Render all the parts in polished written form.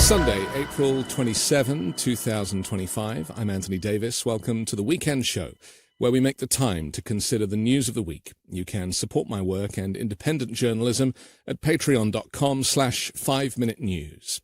Sunday, April 27, 2025. I'm Anthony Davis. Welcome to the Weekend Show, where we make the time to consider the news of the week. You can support my work and independent journalism at patreon.com/5minutenews.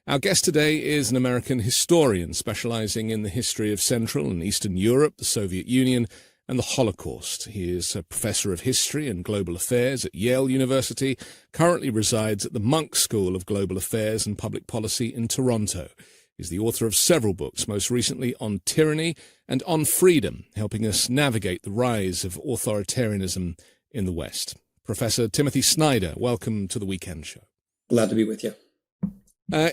Our guest today is an American historian specializing in the history of Central and Eastern Europe, the Soviet Union, and the Holocaust. He is a professor of history and global affairs at Yale University, currently resides at the Munk School of Global Affairs and Public Policy in Toronto. He's the author of several books, most recently on tyranny and on freedom, helping us navigate the rise of authoritarianism in the West. Professor Timothy Snyder, welcome to the Weekend Show. Glad to be with you.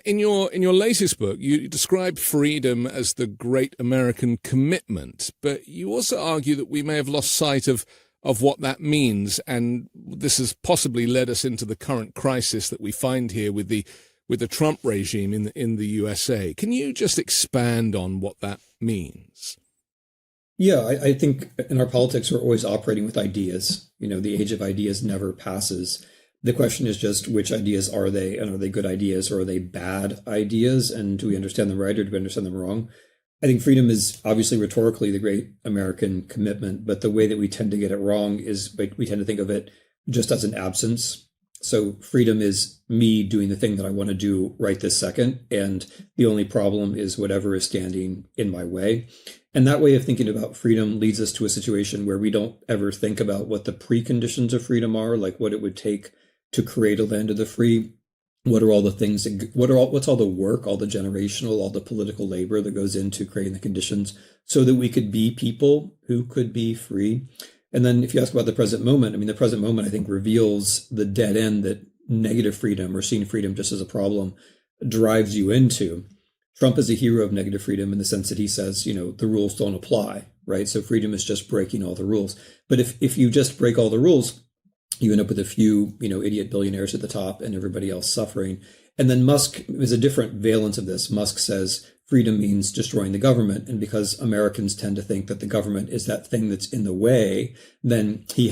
In your latest book, you describe freedom as the great American commitment, but you also argue that we may have lost sight of what that means, and this has possibly led us into the current crisis that we find here with the Trump regime in the USA. Can you just expand on what that means? Yeah, I think in our politics we're always operating with ideas. You know, the age of ideas never passes. The question is just which ideas are they, and are they good ideas or are they bad ideas? And do we understand them right or do we understand them wrong? I think freedom is obviously rhetorically the great American commitment, but the way that we tend to get it wrong is we tend to think of it just as an absence. So freedom is me doing the thing that I want to do right this second, and the only problem is whatever is standing in my way. And that way of thinking about freedom leads us to a situation where we don't ever think about what the preconditions of freedom are, like what it would take to create a land of the free. What are all the things, what's all the work, all the generational, all the political labor that goes into creating the conditions so that we could be people who could be free? And then if you ask about the present moment, I mean, the present moment, I think, reveals the dead end that negative freedom or seeing freedom just as a problem drives you into. Trump is a hero of negative freedom in the sense that he says, you know, the rules don't apply, right? So freedom is just breaking all the rules. But if you just break all the rules, you end up with a few, idiot billionaires at the top and everybody else suffering. And then Musk is a different valence of this. Musk says freedom means destroying the government. And because Americans tend to think that the government is that thing that's in the way, then he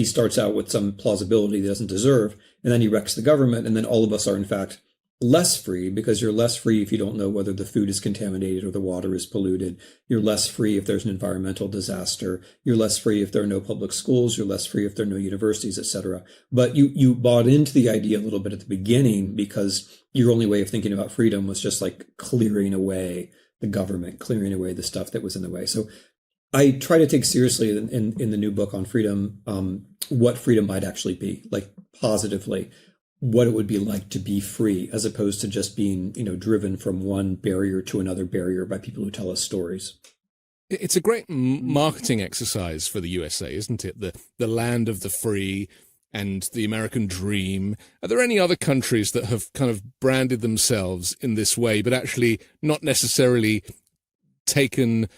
starts out with some plausibility he doesn't deserve. And then he wrecks the government. And then all of us are, in fact, less free, because you're less free if you don't know whether the food is contaminated or the water is polluted. You're less free if there's an environmental disaster. You're less free if there are no public schools. You're less free if there are no universities, etc. But you bought into the idea a little bit at the beginning because your only way of thinking about freedom was just like clearing away the government, clearing away the stuff that was in the way. So I try to take seriously in the new book on freedom, what freedom might actually be, like positively, what it would be like to be free, as opposed to just being, driven from one barrier to another barrier by people who tell us stories. It's a great marketing exercise for the USA, isn't it? The land of the free and the American dream. Are there any other countries that have kind of branded themselves in this way, but actually not necessarily taken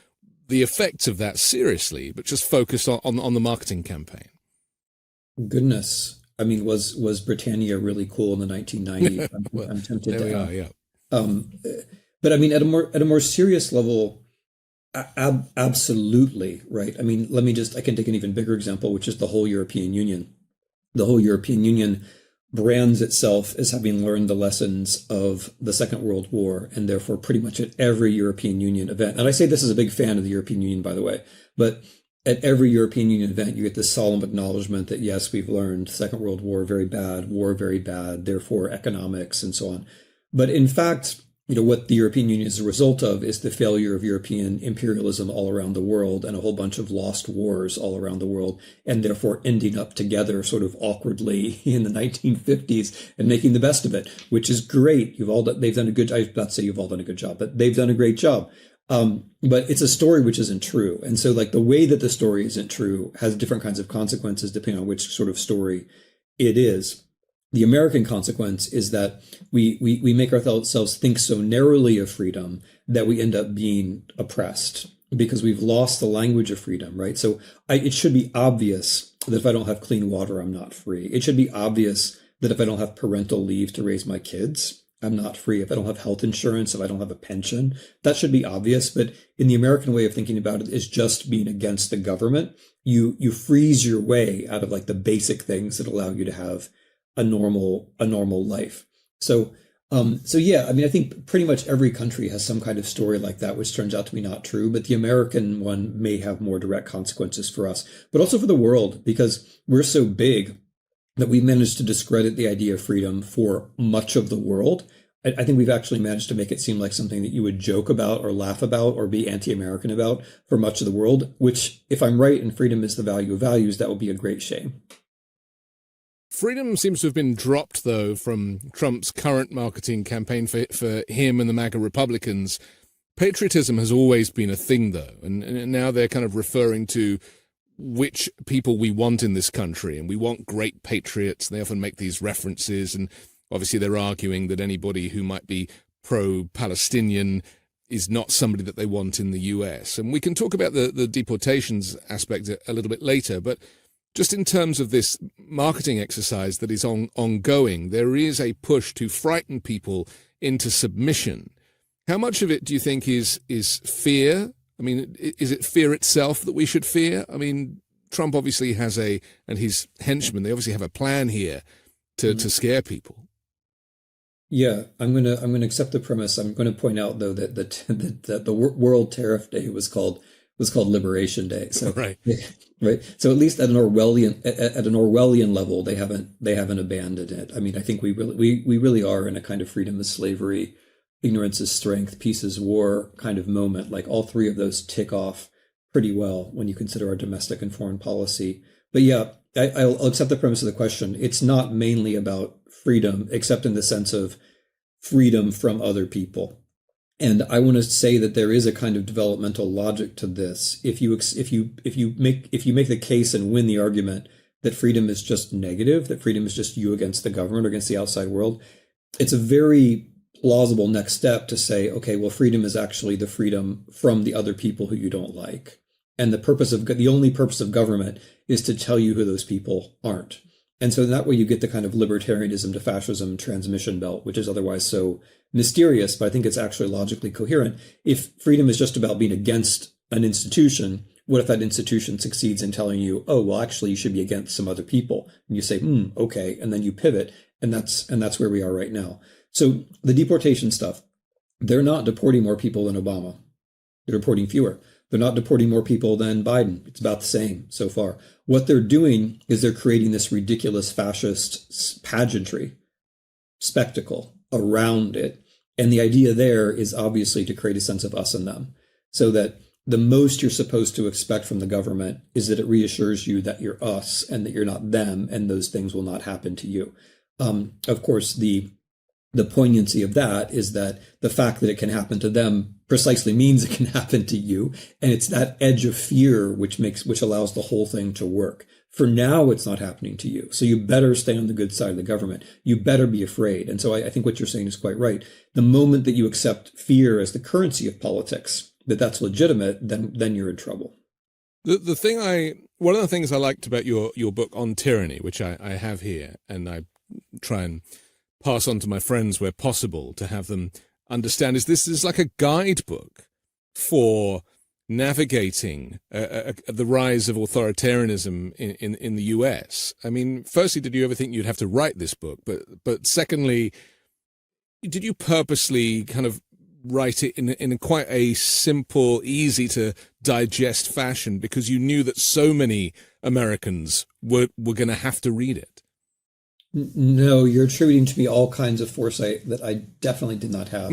the effects of that seriously, but just focused on the marketing campaign? Goodness. I mean, was Britannia really cool in the 1990s? I'm tempted to ask. Yeah. But I mean, at a more serious level, absolutely, right? I mean, I can take an even bigger example, which is the whole European Union. The whole European Union brands itself as having learned the lessons of the Second World War, and therefore pretty much at every European Union event. And I say this as a big fan of the European Union, by the way, but at every European Union event, you get this solemn acknowledgement that, yes, we've learned Second World War very bad, therefore economics and so on. But in fact, what the European Union is a result of is the failure of European imperialism all around the world and a whole bunch of lost wars all around the world, and therefore ending up together sort of awkwardly in the 1950s and making the best of it, which is great. They've done a good job. I was about to say you've all done a good job, but they've done a great job. But it's a story which isn't true. And so like the way that the story isn't true has different kinds of consequences depending on which sort of story it is. The American consequence is that we make ourselves think so narrowly of freedom that we end up being oppressed because we've lost the language of freedom, right? So it should be obvious that if I don't have clean water, I'm not free. It should be obvious that if I don't have parental leave to raise my kids, I'm not free. If I don't have health insurance, if I don't have a pension, that should be obvious. But in the American way of thinking about it is just being against the government. You freeze your way out of like the basic things that allow you to have a normal life. So So yeah, I mean, I think pretty much every country has some kind of story like that, which turns out to be not true. But the American one may have more direct consequences for us, but also for the world, because we're so big that we managed to discredit the idea of freedom for much of the world. I think we've actually managed to make it seem like something that you would joke about or laugh about or be anti-American about for much of the world, which, if I'm right and freedom is the value of values, that would be a great shame. Freedom seems to have been dropped, though, from Trump's current marketing campaign for him and the MAGA Republicans. Patriotism has always been a thing, though, and now they're kind of referring to which people we want in this country, and we want great patriots. They often make these references, and obviously they're arguing that anybody who might be pro-Palestinian is not somebody that they want in the US. And we can talk about the deportations aspect a little bit later, but just in terms of this marketing exercise that is ongoing, there is a push to frighten people into submission. How much of it do you think is fear? I mean, is it fear itself that we should fear? I mean, Trump obviously has and his henchmen, they obviously have a plan here to scare people. Yeah, I'm gonna accept the premise. I'm going to point out though that the World Tariff Day was called Liberation Day. So right. Right. So at least at an Orwellian level, they haven't abandoned it. I mean, I think we really are in a kind of freedom is slavery, ignorance is strength, peace is war kind of moment. Like all three of those tick off pretty well when you consider our domestic and foreign policy. But yeah, I'll accept the premise of the question. It's not mainly about freedom, except in the sense of freedom from other people. And I want to say that there is a kind of developmental logic to this. If you make the case and win the argument that freedom is just negative, that freedom is just you against the government or against the outside world, it's a very plausible next step to say, okay, well, freedom is actually the freedom from the other people who you don't like. And the only purpose of government is to tell you who those people aren't. And so in that way, you get the kind of libertarianism to fascism transmission belt, which is otherwise so mysterious, but I think it's actually logically coherent. If freedom is just about being against an institution, what if that institution succeeds in telling you, oh, well, actually, you should be against some other people? And you say, okay, and then you pivot, and that's where we are right now. So the deportation stuff, they're not deporting more people than Obama. They're deporting fewer. They're not deporting more people than Biden. It's about the same so far. What they're doing is they're creating this ridiculous fascist pageantry, spectacle around it. And the idea there is obviously to create a sense of us and them, so that the most you're supposed to expect from the government is that it reassures you that you're us and that you're not them, and those things will not happen to you. Of course, the poignancy of that is that the fact that it can happen to them precisely means it can happen to you. And it's that edge of fear which allows the whole thing to work. For now, it's not happening to you. So you better stay on the good side of the government. You better be afraid. And so I think what you're saying is quite right. The moment that you accept fear as the currency of politics, that's legitimate, then you're in trouble. One of the things I liked about your book on tyranny, which I have here, and I try and pass on to my friends where possible to have them understand, is this is like a guidebook for navigating the rise of authoritarianism in the US. I mean, firstly, did you ever think you'd have to write this book? But secondly, did you purposely kind of write it in quite a simple, easy to digest fashion because you knew that so many Americans were going to have to read it? No, you're attributing to me all kinds of foresight that I definitely did not have.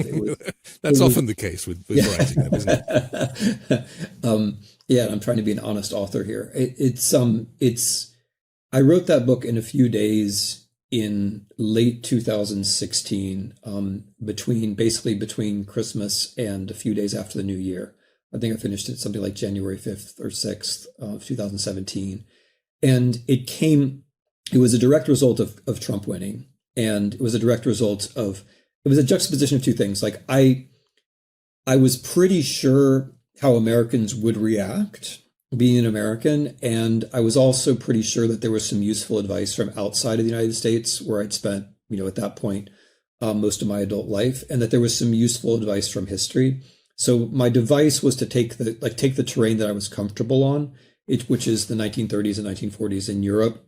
That's often the case with writing, isn't it? Yeah, I'm trying to be an honest author here. I wrote that book in a few days in late 2016, between Christmas and a few days after the New Year. I think I finished it something like January 5th or 6th of 2017. And it was a direct result of Trump winning. And it was a direct result it was a juxtaposition of two things. Like I was pretty sure how Americans would react being an American. And I was also pretty sure that there was some useful advice from outside of the United States where I'd spent, at that point, most of my adult life, and that there was some useful advice from history. So my device was to take the terrain that I was comfortable on, which is the 1930s and 1940s in Europe,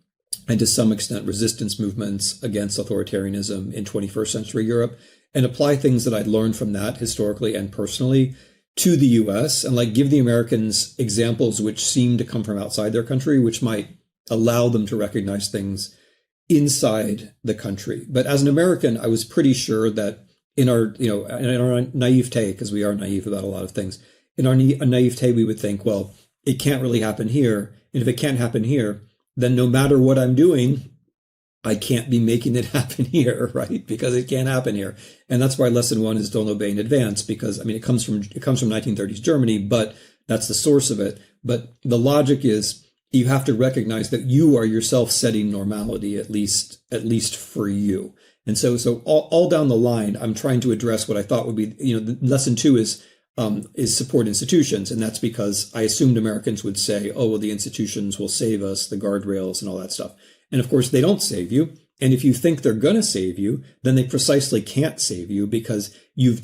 and to some extent resistance movements against authoritarianism in 21st century Europe, and apply things that I'd learned from that historically and personally to the US, and like give the Americans examples which seem to come from outside their country, which might allow them to recognize things inside the country. But as an American, I was pretty sure that in our naivete, because we are naive about a lot of things, in our naivete, we would think, well, it can't really happen here. And if it can't happen here, then no matter what I'm doing, I can't be making it happen here, right? Because it can't happen here. And that's why lesson one is don't obey in advance, because I mean, it comes from 1930s Germany, but that's the source of it. But the logic is you have to recognize that you are yourself setting normality, at least for you. And so all down the line, I'm trying to address what I thought would be, the lesson two is support institutions. And that's because I assumed Americans would say, oh, well, the institutions will save us, the guardrails and all that stuff. And of course, they don't save you. And if you think they're going to save you, then they precisely can't save you, because you've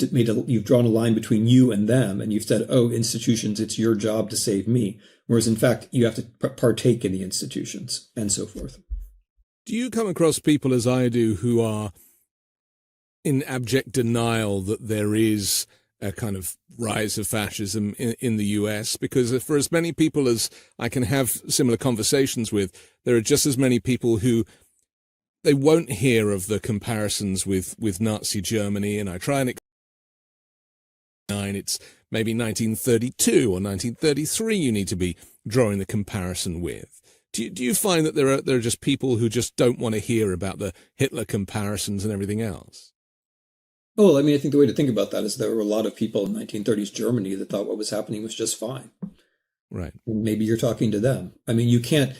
drawn a line between you and them. And you've said, oh, institutions, it's your job to save me. Whereas in fact, you have to partake in the institutions and so forth. Do you come across people, as I do, who are in abject denial that there is a kind of rise of fascism in the US? Because for as many people as I can have similar conversations with, there are just as many people who they won't hear of the comparisons with Nazi Germany. And I try and explain it's maybe 1932 or 1933 you need to be drawing the comparison with. Do you find that there are just people who just don't want to hear about the Hitler comparisons and everything else? Oh, I mean, I think the way to think about that is there were a lot of people in 1930s Germany that thought what was happening was just fine. Right. Maybe you're talking to them. I mean, you can't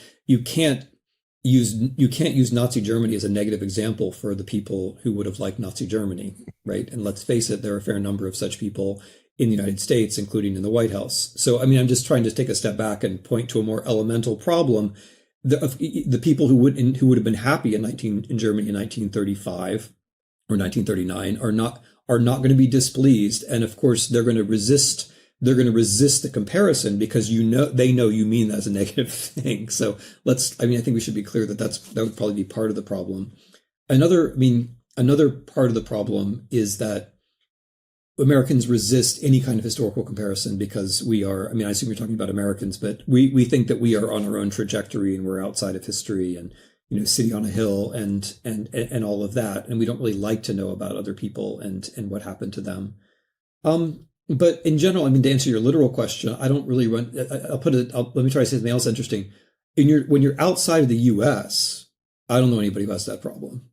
use Nazi Germany as a negative example for the people who would have liked Nazi Germany, right? And let's face it, there are a fair number of such people in the United States, including in the White House. So, I mean, I'm just trying to take a step back and point to a more elemental problem. The people who would have been happy in Germany in 1935 or 1939 are not going to be displeased, and of course they're going to resist. They're going to resist the comparison because they know you mean that as a negative thing. So I think we should be clear that would probably be part of the problem. Another part of the problem is that Americans resist any kind of historical comparison because I assume you're talking about Americans, but we think that we are on our own trajectory and we're outside of history and, city on a hill and all of that. And we don't really like to know about other people and what happened to them. But in general, I mean, to answer your literal question, I don't really let me try to say something else interesting. When you're outside of the US, I don't know anybody who has that problem.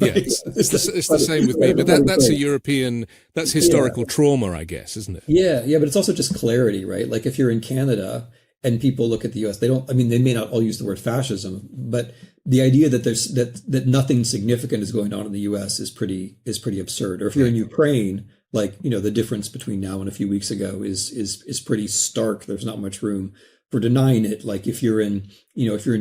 Yeah, it's the same with me, but that's a European, that's historical trauma, I guess, isn't it? Yeah, but it's also just clarity, right? Like if you're in Canada and people look at the US, they may not all use the word fascism, but the idea that that nothing significant is going on in the US is pretty absurd. Or if you're in Ukraine, like, the difference between now and a few weeks ago is pretty stark. There's not much room for denying it. Like if you're in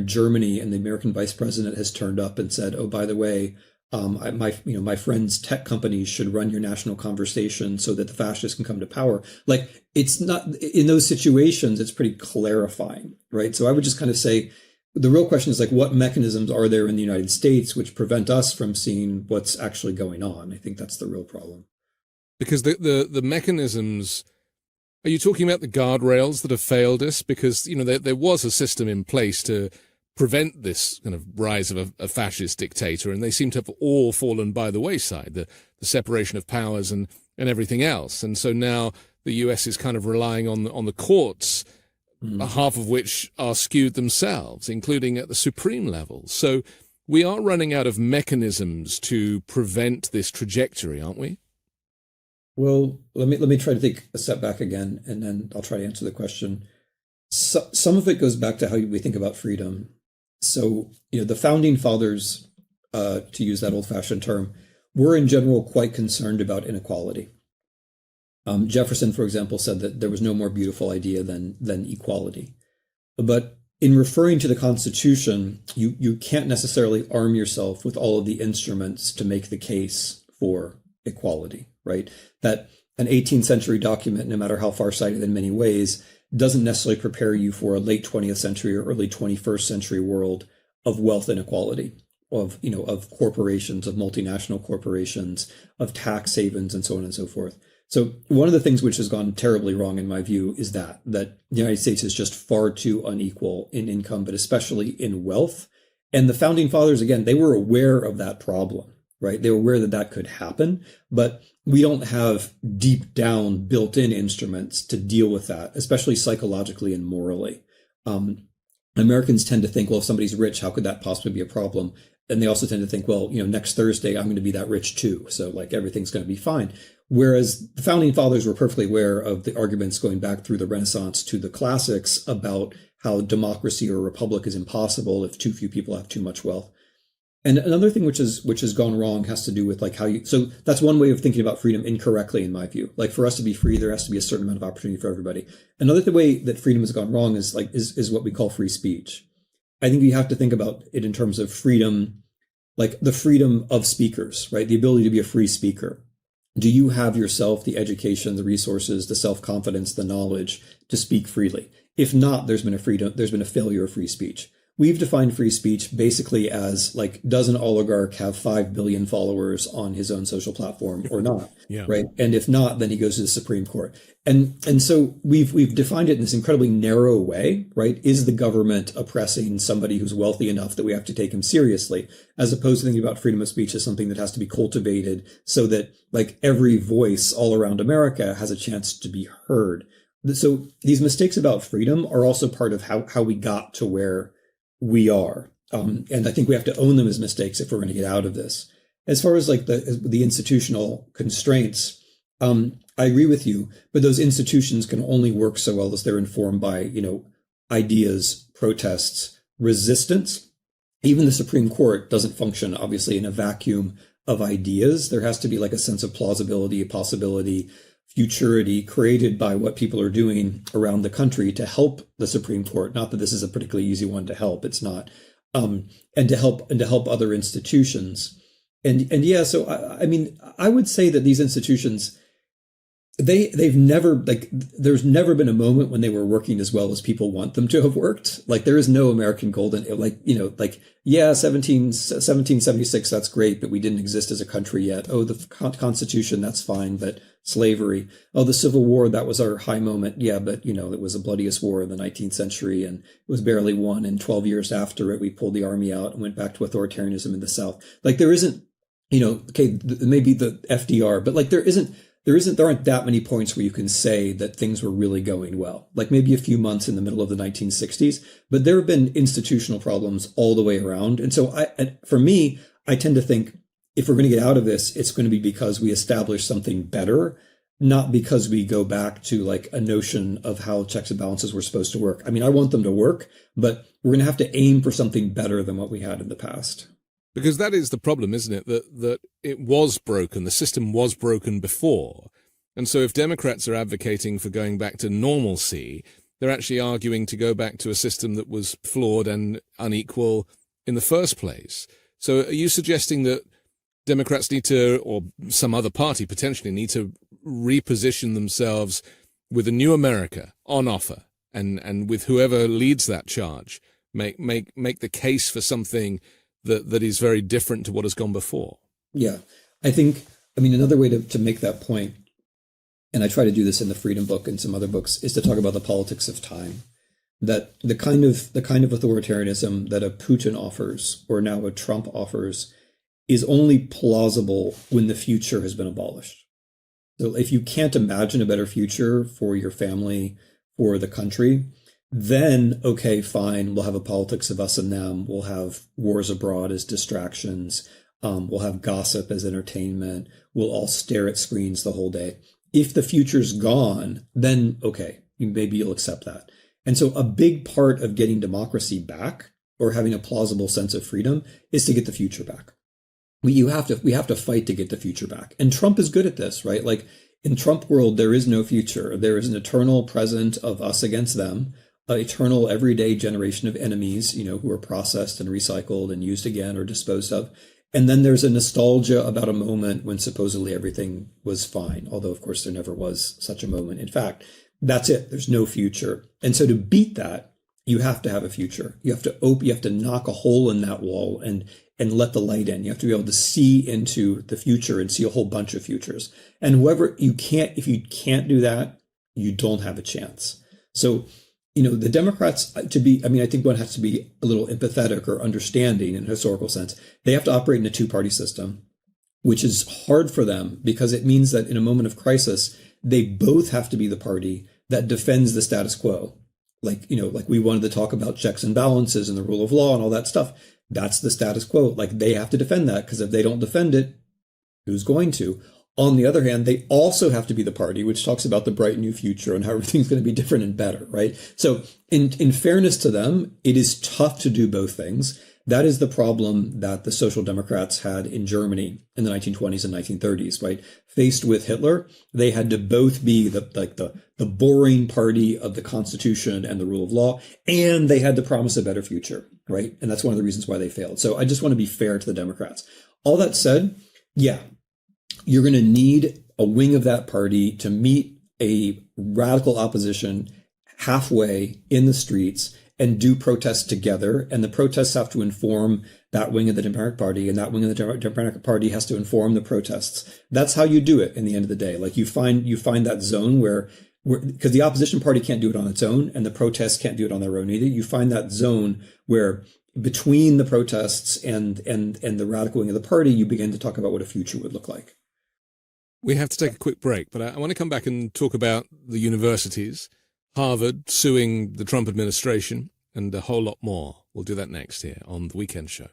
Germany and the American vice president has turned up and said, oh, by the way, my friend's tech companies should run your national conversation so that the fascists can come to power. Like it's not in those situations, it's pretty clarifying, right? So I would just kind of say the real question is like, what mechanisms are there in the United States which prevent us from seeing what's actually going on? I think that's the real problem. Because the mechanisms, are you talking about the guardrails that have failed us? Because, there was a system in place to prevent this kind of rise of a fascist dictator, and they seem to have all fallen by the wayside, the separation of powers and everything else. And so now the US is kind of relying on the courts, half of which are skewed themselves, including at the supreme level. So we are running out of mechanisms to prevent this trajectory, aren't we? Well, let me try to take a step back again, and then I'll try to answer the question. So, some of it goes back to how we think about freedom. So, the founding fathers, to use that old-fashioned term, were in general quite concerned about inequality. Jefferson, for example, said that there was no more beautiful idea than equality. But in referring to the Constitution, you can't necessarily arm yourself with all of the instruments to make the case for equality, right? That an 18th century document, no matter how far-sighted in many ways, doesn't necessarily prepare you for a late 20th century or early 21st century world of wealth inequality, of, of corporations, of multinational corporations, of tax havens, and so on and so forth. So one of the things which has gone terribly wrong in my view is that the United States is just far too unequal in income, but especially in wealth. And the founding fathers, again, they were aware of that problem, right? They were aware that that could happen, but we don't have deep down built-in instruments to deal with that, especially psychologically and morally. Americans tend to think, well, if somebody's rich, how could that possibly be a problem? And they also tend to think, well, next Thursday, I'm going to be that rich too. So like everything's going to be fine. Whereas the founding fathers were perfectly aware of the arguments going back through the Renaissance to the classics about how democracy or republic is impossible if too few people have too much wealth. And another thing which has gone wrong has to do with like so that's one way of thinking about freedom incorrectly, in my view. Like for us to be free, there has to be a certain amount of opportunity for everybody. Another way that freedom has gone wrong is what we call free speech. I think you have to think about it in terms of freedom, like the freedom of speakers, right? The ability to be a free speaker. Do you have yourself the education, the resources, the self-confidence, the knowledge to speak freely? If not, there's been a failure of free speech. We've defined free speech basically as like, does an oligarch have 5 billion followers on his own social platform or not? Yeah. Right. And if not, then he goes to the Supreme Court. And so we've defined it in this incredibly narrow way, right? Is the government oppressing somebody who's wealthy enough that we have to take him seriously, as opposed to thinking about freedom of speech as something that has to be cultivated so that like every voice all around America has a chance to be heard. So these mistakes about freedom are also part of how we got to where we are. And I think we have to own them as mistakes if we're going to get out of this. As far as like the institutional constraints, I agree with you, but those institutions can only work so well as they're informed by, ideas, protests, resistance. Even the Supreme Court doesn't function, obviously, in a vacuum of ideas. There has to be like a sense of plausibility, possibility, futurity created by what people are doing around the country to help the Supreme Court. Not that this is a particularly easy one to help. It's not. And to help other institutions. And yeah, so I mean, I would say that these institutions, they've never, like, there's never been a moment when they were working as well as people want them to have worked. Like, there is no American golden, like, yeah, 1776, that's great, but we didn't exist as a country yet. Oh, the Constitution, that's fine, but slavery. Oh, the Civil War, that was our high moment. Yeah, but, it was the bloodiest war in the 19th century, and it was barely won. And 12 years after it, we pulled the army out and went back to authoritarianism in the South. Like, there isn't, okay, maybe the FDR, but like, there aren't that many points where you can say that things were really going well. Like maybe a few months in the middle of the 1960s, but there have been institutional problems all the way around. And so for me, I tend to think if we're going to get out of this, it's going to be because we establish something better, not because we go back to like a notion of how checks and balances were supposed to work. I mean, I want them to work, but we're going to have to aim for something better than what we had in the past. Because that is the problem, isn't it? That it was broken. The system was broken before. And so if Democrats are advocating for going back to normalcy, they're actually arguing to go back to a system that was flawed and unequal in the first place. So are you suggesting that Democrats need to, or some other party potentially need to reposition themselves with a new America on offer and with whoever leads that charge, make the case for something that is very different to what has gone before? Yeah, I mean, another way to make that point, and I try to do this in the Freedom book and some other books, is to talk about the politics of time. That the kind of authoritarianism that a Putin offers, or now a Trump offers, is only plausible when the future has been abolished. So if you can't imagine a better future for your family, for the country, then, okay, fine, we'll have a politics of us and them. We'll have wars abroad as distractions. We'll have gossip as entertainment. We'll all stare at screens the whole day. If the future's gone, then, okay, maybe you'll accept that. And so a big part of getting democracy back, or having a plausible sense of freedom, is to get the future back. We have to fight to get the future back. And Trump is good at this, right? Like in Trump world, there is no future. There is an eternal present of us against them. Eternal everyday generation of enemies, who are processed and recycled and used again or disposed of. And then there's a nostalgia about a moment when supposedly everything was fine, although of course there never was such a moment. In fact, that's it. There's no future. And so to beat that, you have to have a future. You have to knock a hole in that wall and let the light in. You have to be able to see into the future and see a whole bunch of futures. And if you can't do that, you don't have a chance. So, the Democrats, I think one has to be a little empathetic or understanding in a historical sense. They have to operate in a two-party system, which is hard for them because it means that in a moment of crisis, they both have to be the party that defends the status quo. Like we wanted to talk about checks and balances and the rule of law and all that stuff. That's the status quo. Like, they have to defend that, because if they don't defend it, who's going to? On the other hand, they also have to be the party which talks about the bright new future and how everything's going to be different and better, right? So in fairness to them, it is tough to do both things. That is the problem that the Social Democrats had in Germany in the 1920s and 1930s, right? Faced with Hitler, they had to both be the boring party of the Constitution and the rule of law, and they had to promise a better future, right? And that's one of the reasons why they failed. So I just want to be fair to the Democrats. All that said, yeah, you're going to need a wing of that party to meet a radical opposition halfway in the streets and do protests together. And the protests have to inform that wing of the Democratic Party, and that wing of the Democratic Party has to inform the protests. That's how you do it in the end of the day. Like, you find that zone where because the opposition party can't do it on its own and the protests can't do it on their own either. You find that zone where between the protests and the radical wing of the party, you begin to talk about what a future would look like. We have to take a quick break, but I want to come back and talk about the universities, Harvard suing the Trump administration, and a whole lot more. We'll do that next here on The Weekend Show.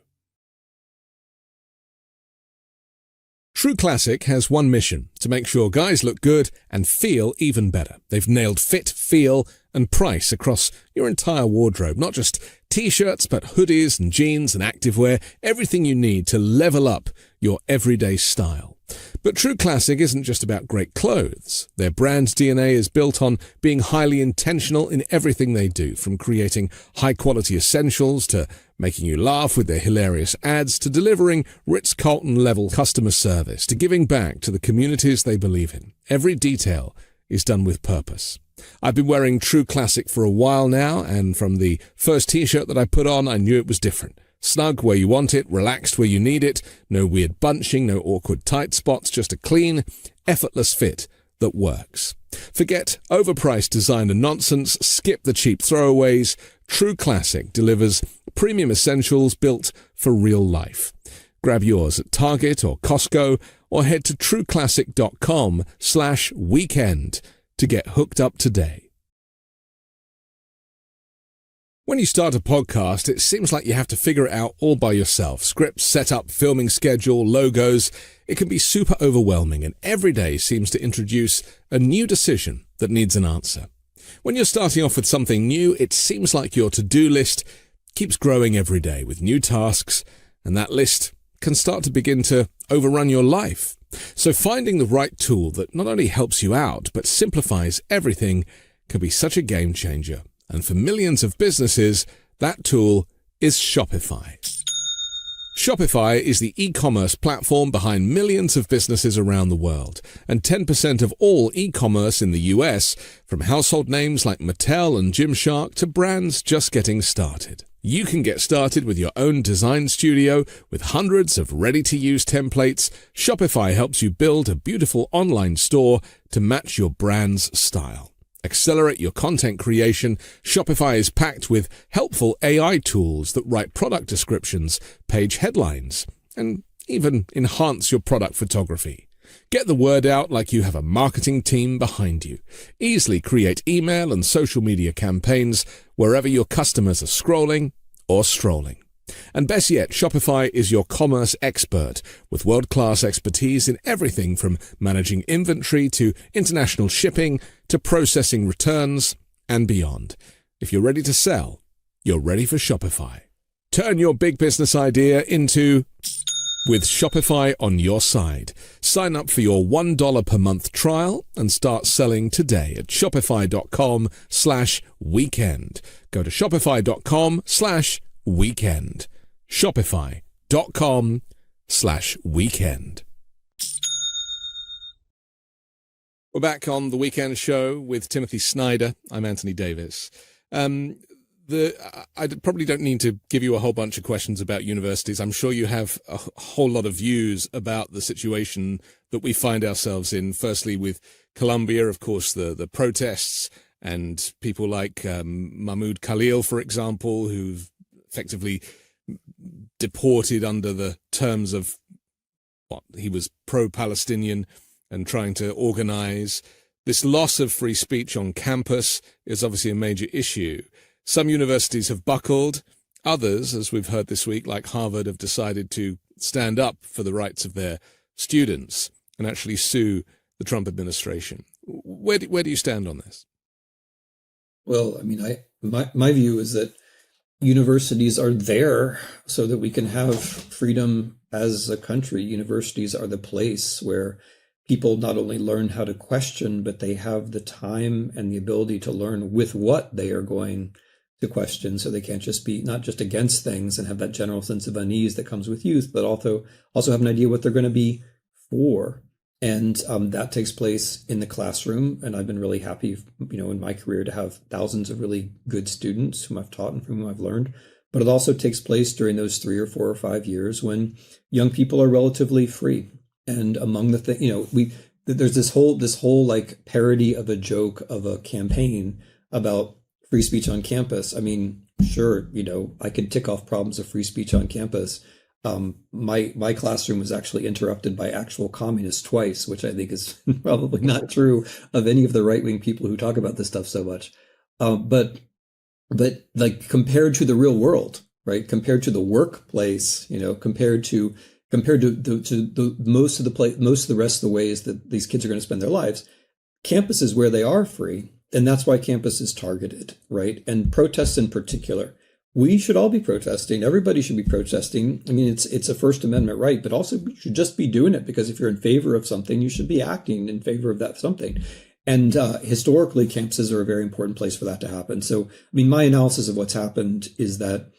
True Classic has one mission: to make sure guys look good and feel even better. They've nailed fit, feel, and price across your entire wardrobe. Not just t-shirts, but hoodies and jeans and activewear, everything you need to level up your everyday style. But True Classic isn't just about great clothes. Their brand DNA is built on being highly intentional in everything they do, from creating high-quality essentials to making you laugh with their hilarious ads, to delivering Ritz-Carlton-level customer service, to giving back to the communities they believe in. Every detail is done with purpose. I've been wearing True Classic for a while now, and from the first t-shirt that I put on, I knew it was different. Snug where you want it, relaxed where you need it, no weird bunching, no awkward tight spots, just a clean, effortless fit that works. Forget overpriced designer nonsense, skip the cheap throwaways. True Classic delivers premium essentials built for real life. Grab yours at Target or Costco, or head to trueclassic.com/weekend to get hooked up today. When you start a podcast, it seems like you have to figure it out all by yourself. Scripts, setup, filming schedule, logos. It can be super overwhelming, and every day seems to introduce a new decision that needs an answer. When you're starting off with something new, it seems like your to-do list keeps growing every day with new tasks, and that list can start to begin to overrun your life. So finding the right tool that not only helps you out, but simplifies everything can be such a game changer. And for millions of businesses, that tool is Shopify. Shopify is the e-commerce platform behind millions of businesses around the world, and 10% of all e-commerce in the US, from household names like Mattel and Gymshark to brands just getting started. You can get started with your own design studio with hundreds of ready-to-use templates. Shopify helps you build a beautiful online store to match your brand's style. Accelerate your content creation. Shopify is packed with helpful AI tools that write product descriptions, page headlines, and even enhance your product photography. Get the word out like you have a marketing team behind you. Easily create email and social media campaigns wherever your customers are scrolling or strolling. And best yet, Shopify is your commerce expert with world-class expertise in everything from managing inventory to international shipping to processing returns and beyond. If you're ready to sell, you're ready for Shopify. Turn your big business idea into with Shopify on your side. Sign up for your $1 per month trial and start selling today at shopify.com/weekend. Go to shopify.com/weekend. Shopify.com/weekend. We're back on The Weekend Show with Timothy Snyder. I'm Anthony Davis. The I probably don't need to give you a whole bunch of questions about universities. I'm sure you have a whole lot of views about the situation that we find ourselves in. Firstly, with Colombia, of course, the protests and people like Mahmoud Khalil, for example, who've effectively deported under the terms of what he was pro-Palestinian and trying to organize. This loss of free speech on campus is obviously a major issue. Some universities have buckled. Others, as we've heard this week, like Harvard, have decided to stand up for the rights of their students and actually sue the Trump administration. Where do you stand on this? Well, I mean, my view is that universities are there so that we can have freedom as a country. Universities are the place where people not only learn how to question, but they have the time and the ability to learn with what they are going to question. So they can't just be not just against things and have that general sense of unease that comes with youth, but also have an idea what they're going to be for. And that takes place in the classroom. And I've been really happy, in my career to have thousands of really good students whom I've taught and from whom I've learned. But it also takes place during those 3 or 4 or 5 years when young people are relatively free. And among the things, there's this whole like parody of a joke of a campaign about free speech on campus. I mean, sure, I could tick off problems of free speech on campus. My classroom was actually interrupted by actual communists twice, which I think is probably not true of any of the right-wing people who talk about this stuff so much. But like compared to the real world, right? Compared to the workplace, compared to the most of the rest of the ways that these kids are going to spend their lives, campus is where they are free. And that's why campus is targeted, right? And protests in particular. We should all be protesting. Everybody should be protesting. I mean, it's a First Amendment right, but also you should just be doing it because if you're in favor of something, you should be acting in favor of that something. And historically, campuses are a very important place for that to happen. So, I mean, my analysis of what's happened is that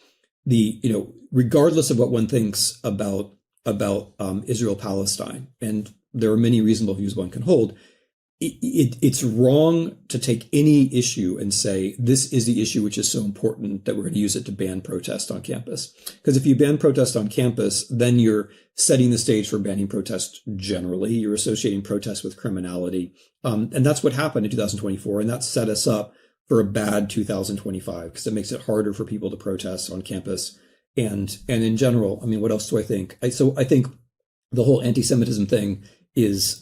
regardless of what one thinks about Israel-Palestine, and there are many reasonable views one can hold, it's wrong to take any issue and say, this is the issue which is so important that we're going to use it to ban protest on campus. Because if you ban protest on campus, then you're setting the stage for banning protest generally. You're associating protest with criminality. And that's what happened in 2024. And that set us up for a bad 2025 because it makes it harder for people to protest on campus. And in general, I mean, what else do I think? I think the whole anti-Semitism thing is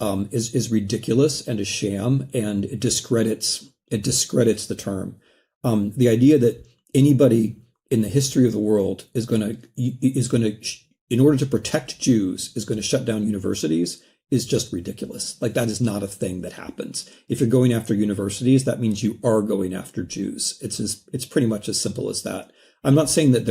ridiculous and a sham, and it discredits the term. The idea that anybody in the history of the world is going to, in order to protect Jews, is going to shut down universities is just ridiculous. Like, that is not a thing that happens. If you're going after universities, that means you are going after Jews. It's pretty much as simple as that. I'm not saying that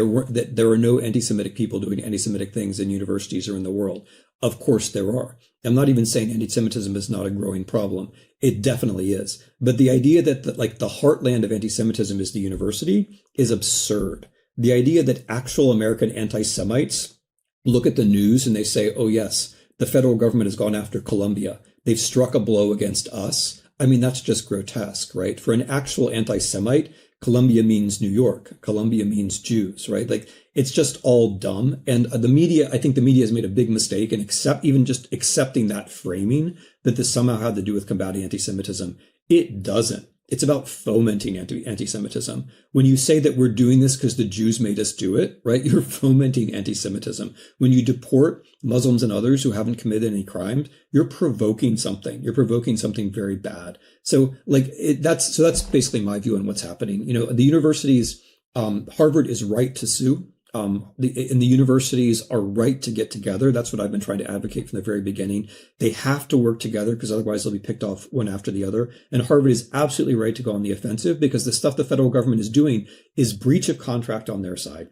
there are no anti-Semitic people doing anti-Semitic things in universities or in the world. Of course there are. I'm not even saying anti-Semitism is not a growing problem. It definitely is. But the idea that the heartland of anti-Semitism is the university is absurd. The idea that actual American anti-Semites look at the news and they say, oh yes, the federal government has gone after Colombia. They've struck a blow against us. I mean, that's just grotesque, right? For an actual anti-Semite, Colombia means New York. Colombia means Jews, right? Like, it's just all dumb. And the media, I think the media has made a big mistake in even just accepting that framing that this somehow had to do with combating anti-Semitism. It doesn't. It's about fomenting anti-Semitism. When you say that we're doing this because the Jews made us do it, right? You're fomenting anti-Semitism. When you deport Muslims and others who haven't committed any crimes, you're provoking something. You're provoking something very bad. So that's basically my view on what's happening. The universities, Harvard is right to sue. The universities are right to get together. That's what I've been trying to advocate from the very beginning. They have to work together because otherwise they'll be picked off one after the other. And Harvard is absolutely right to go on the offensive because the stuff the federal government is doing is breach of contract on their side.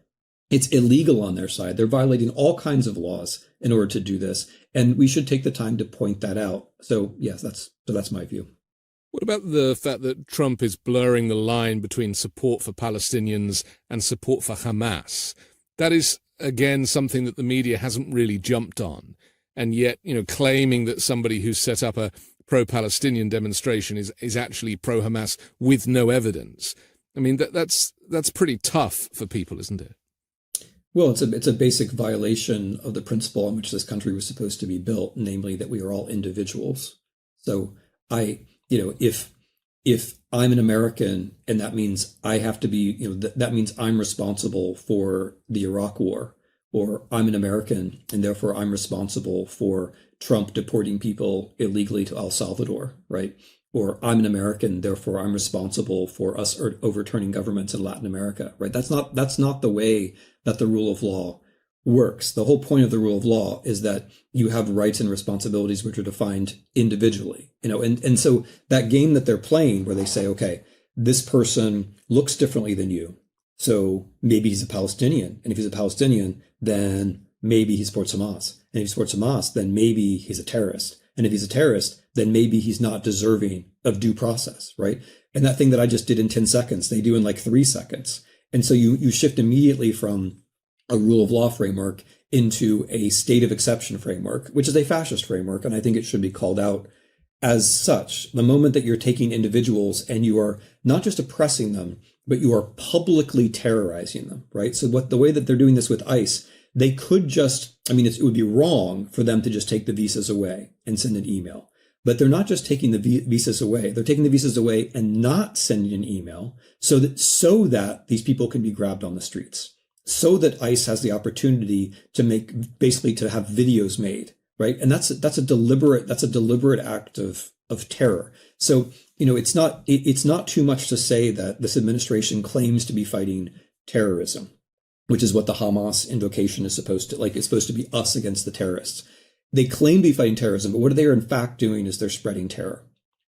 It's illegal on their side. They're violating all kinds of laws in order to do this. And we should take the time to point that out. So yes, that's my view. What about the fact that Trump is blurring the line between support for Palestinians and support for Hamas? That is, again, something that the media hasn't really jumped on. And yet, claiming that somebody who set up a pro-Palestinian demonstration is actually pro-Hamas with no evidence. I mean, that's pretty tough for people, isn't it? Well, it's a basic violation of the principle on which this country was supposed to be built, namely that we are all individuals. So if I'm an American and that means I have to be, that means I'm responsible for the Iraq War, or I'm an American and therefore I'm responsible for Trump deporting people illegally to El Salvador, right? Or I'm an American, therefore I'm responsible for us overturning governments in Latin America, right? That's not the way that the rule of law works. The whole point of the rule of law is that you have rights and responsibilities which are defined individually, and so that game that they're playing where they say, okay, this person looks differently than you, so maybe he's a Palestinian, and if he's a Palestinian, then maybe he supports Hamas, and if he supports Hamas, then maybe he's a terrorist, and if he's a terrorist, then maybe he's not deserving of due process, right? And that thing that I just did in 10 seconds, they do in like 3 seconds. And so you shift immediately from a rule of law framework into a state of exception framework, which is a fascist framework. And I think it should be called out as such. The moment that you're taking individuals and you are not just oppressing them, but you are publicly terrorizing them, right? So the way that they're doing this with ICE, they could just, it would be wrong for them to just take the visas away and send an email. But they're not just taking the visas away. They're taking the visas away and not sending an email so that these people can be grabbed on the streets, so that ICE has the opportunity to have videos made, right? And that's a deliberate act of terror. So, it's not too much to say that this administration claims to be fighting terrorism, which is what the Hamas invocation is supposed to, it's supposed to be us against the terrorists. They claim to be fighting terrorism, but what they are in fact doing is they're spreading terror.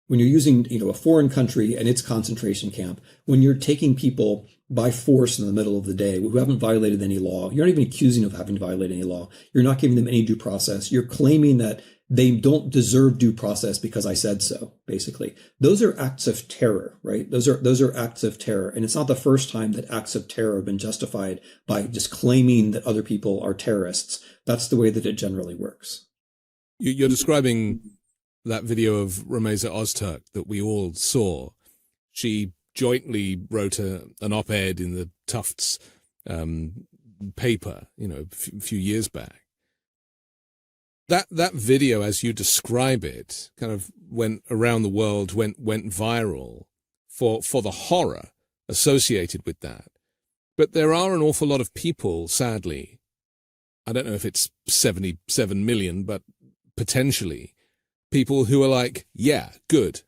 When you're using, a foreign country and its concentration camp, when you're taking people by force in the middle of the day who haven't violated any law, you're not even accusing of having violated any law. You're not giving them any due process. You're claiming that they don't deserve due process because I said so, basically. Those are acts of terror, right? Those are acts of terror. And it's not the first time that acts of terror have been justified by just claiming that other people are terrorists. That's the way that it generally works. You're describing that video of Rameza Ozturk that we all saw. She jointly wrote an op-ed in the Tufts paper, a few years back. That video, as you describe it, kind of went around the world, went viral for the horror associated with that. But there are an awful lot of people, sadly, I don't know if it's 77 million, but potentially people who are like, yeah, good,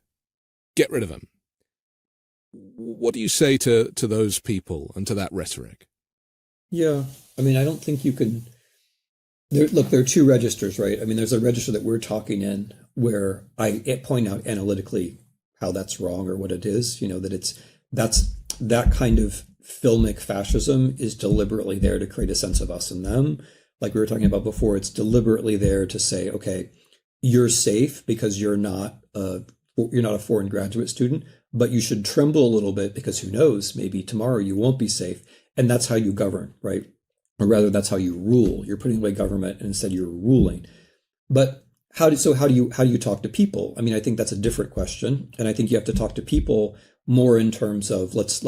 get rid of them. What do you say to those people and to that rhetoric? Yeah, I don't think you can. There are 2 registers, right? There's a register that we're talking in where I point out analytically how that's wrong or what it is, that kind of filmic fascism is deliberately there to create a sense of us and them. Like we were talking about before, it's deliberately there to say, okay, you're safe because you're not a foreign graduate student, but you should tremble a little bit because who knows, maybe tomorrow you won't be safe. And that's how you govern, right? Or rather, that's how you rule. You're putting away government and instead you're ruling. But how do you talk to people? I think that's a different question. And I think you have to talk to people more in terms of let's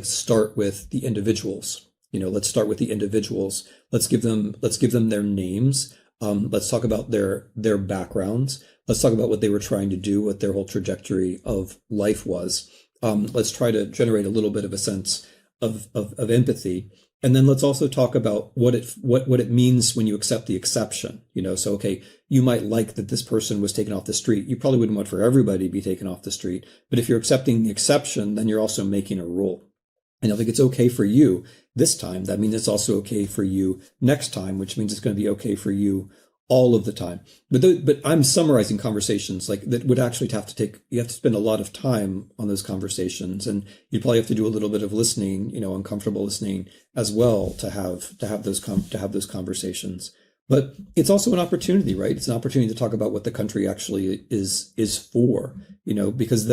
start with the individuals. Let's start with the individuals. Let's give them their names. Let's talk about their backgrounds. Let's talk about what they were trying to do, what their whole trajectory of life was. Let's try to generate a little bit of a sense of empathy. And then let's also talk about what it means when you accept the exception. So, okay, you might like that this person was taken off the street. You probably wouldn't want for everybody to be taken off the street. But if you're accepting the exception, then you're also making a rule. And if it's okay for you this time, that means it's also okay for you next time, which means it's going to be okay for you all of the time. But I'm summarizing conversations that would actually you have to spend a lot of time on those conversations, and you'd probably have to do a little bit of listening, uncomfortable listening as well to have those conversations. But it's also an opportunity, right? It's an opportunity to talk about what the country actually is for, because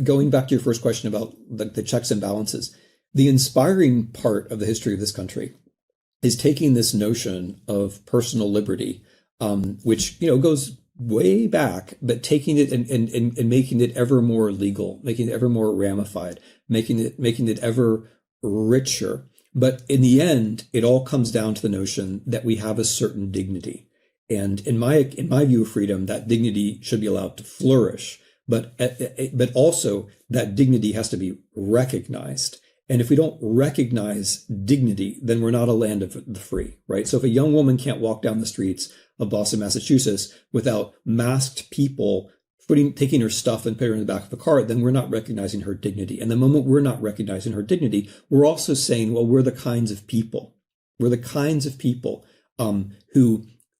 going back to your first question about the checks and balances, the inspiring part of the history of this country is taking this notion of personal liberty, which goes way back, but taking it and making it ever more legal, making it ever more ramified, making it ever richer. But in the end, it all comes down to the notion that we have a certain dignity. And in my view of freedom, that dignity should be allowed to flourish, but also that dignity has to be recognized. And if we don't recognize dignity, then we're not a land of the free, right? So if a young woman can't walk down the streets of Boston, Massachusetts without masked people taking her stuff and putting her in the back of a car, then we're not recognizing her dignity. And the moment we're not recognizing her dignity, we're also saying, well, we're the kinds of people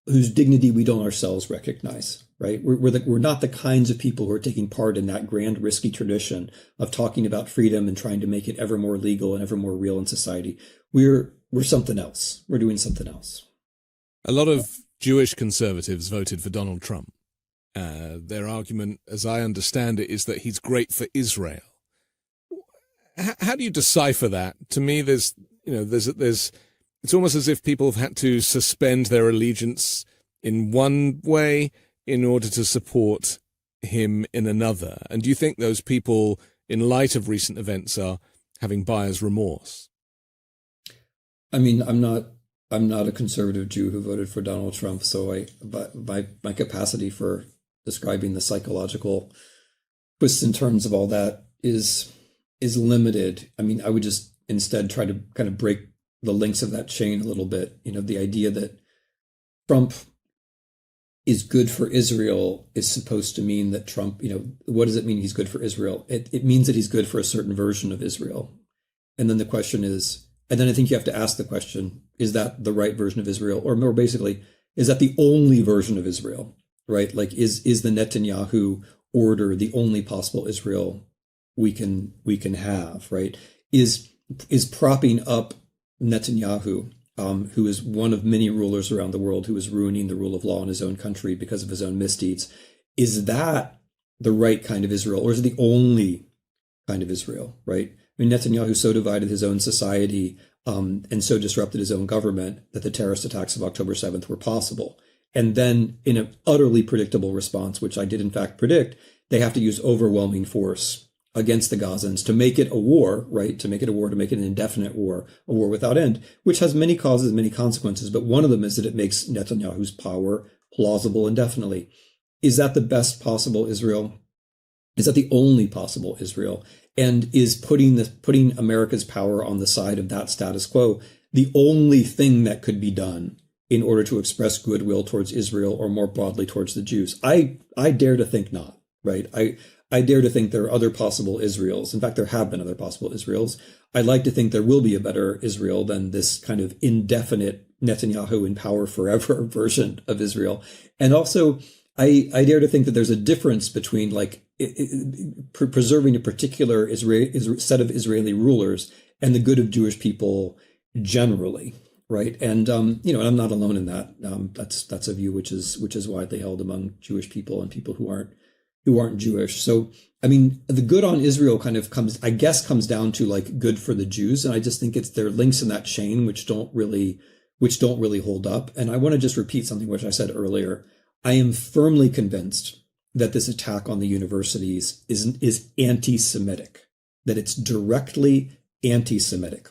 whose dignity we don't ourselves recognize, right? We're not the kinds of people who are taking part in that grand, risky tradition of talking about freedom and trying to make it ever more legal and ever more real in society. We're something else. We're doing something else. A lot of Jewish conservatives voted for Donald Trump. Their argument, as I understand it, is that he's great for Israel. How do you decipher that? To me, there's it's almost as if people have had to suspend their allegiance in one way in order to support him in another. And do you think those people, in light of recent events, are having buyer's remorse? I mean, I'm not a conservative Jew who voted for Donald Trump, so my capacity for describing the psychological twists and turns of all that is limited. I mean, I would just instead try to kind of break the links of that chain a little bit. The idea that Trump is good for Israel is supposed to mean that Trump, what does it mean he's good for Israel? It means that he's good for a certain version of Israel. And then the question is, and then I think you have to ask the question, is that the right version of Israel? Or more basically, is that the only version of Israel, right? Like, is the Netanyahu order the only possible Israel we can have, right? Is propping up Netanyahu, who is one of many rulers around the world who is ruining the rule of law in his own country because of his own misdeeds. Is that the right kind of Israel, or is it the only kind of Israel, right? I mean, Netanyahu so divided his own society and so disrupted his own government that the terrorist attacks of October 7th were possible. And then in an utterly predictable response, which I did in fact predict, they have to use overwhelming force against the Gazans to make it a war, right? To make it an indefinite war, a war without end, which has many causes, many consequences. But one of them is that it makes Netanyahu's power plausible indefinitely. Is that the best possible Israel? Is that the only possible Israel? And is putting America's power on the side of that status quo the only thing that could be done in order to express goodwill towards Israel, or more broadly towards the Jews? I dare to think not, right? I dare to think there are other possible Israels. In fact, there have been other possible Israels. I'd like to think there will be a better Israel than this kind of indefinite Netanyahu in power forever version of Israel. And also, I dare to think that there's a difference between preserving a particular set of Israeli rulers and the good of Jewish people generally, right? And and I'm not alone in that. That's a view which is widely held among Jewish people and people who aren't Jewish. So I mean, the good on Israel kind of comes down to like good for the Jews, and I just think there are links in that chain which don't really hold up. And I want to just repeat something which I said earlier. I am firmly convinced that this attack on the universities is anti-Semitic, that it's directly anti-Semitic,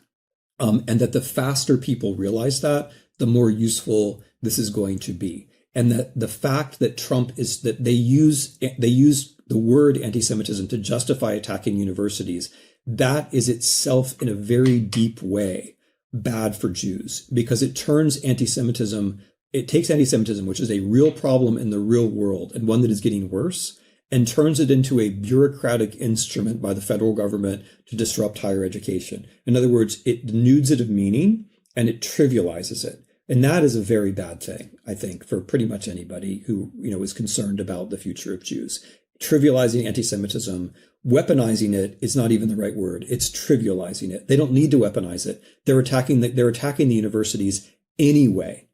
and that the faster people realize that, the more useful this is going to be. And that the fact that that they use the word anti-Semitism to justify attacking universities, that is itself in a very deep way bad for Jews, because it takes anti-Semitism, which is a real problem in the real world and one that is getting worse, and turns it into a bureaucratic instrument by the federal government to disrupt higher education. In other words, it denudes it of meaning and it trivializes it. And that is a very bad thing, I think, for pretty much anybody who, is concerned about the future of Jews. Trivializing anti-Semitism, weaponizing it is not even the right word. It's trivializing it. They don't need to weaponize it. They're attacking the universities anyway.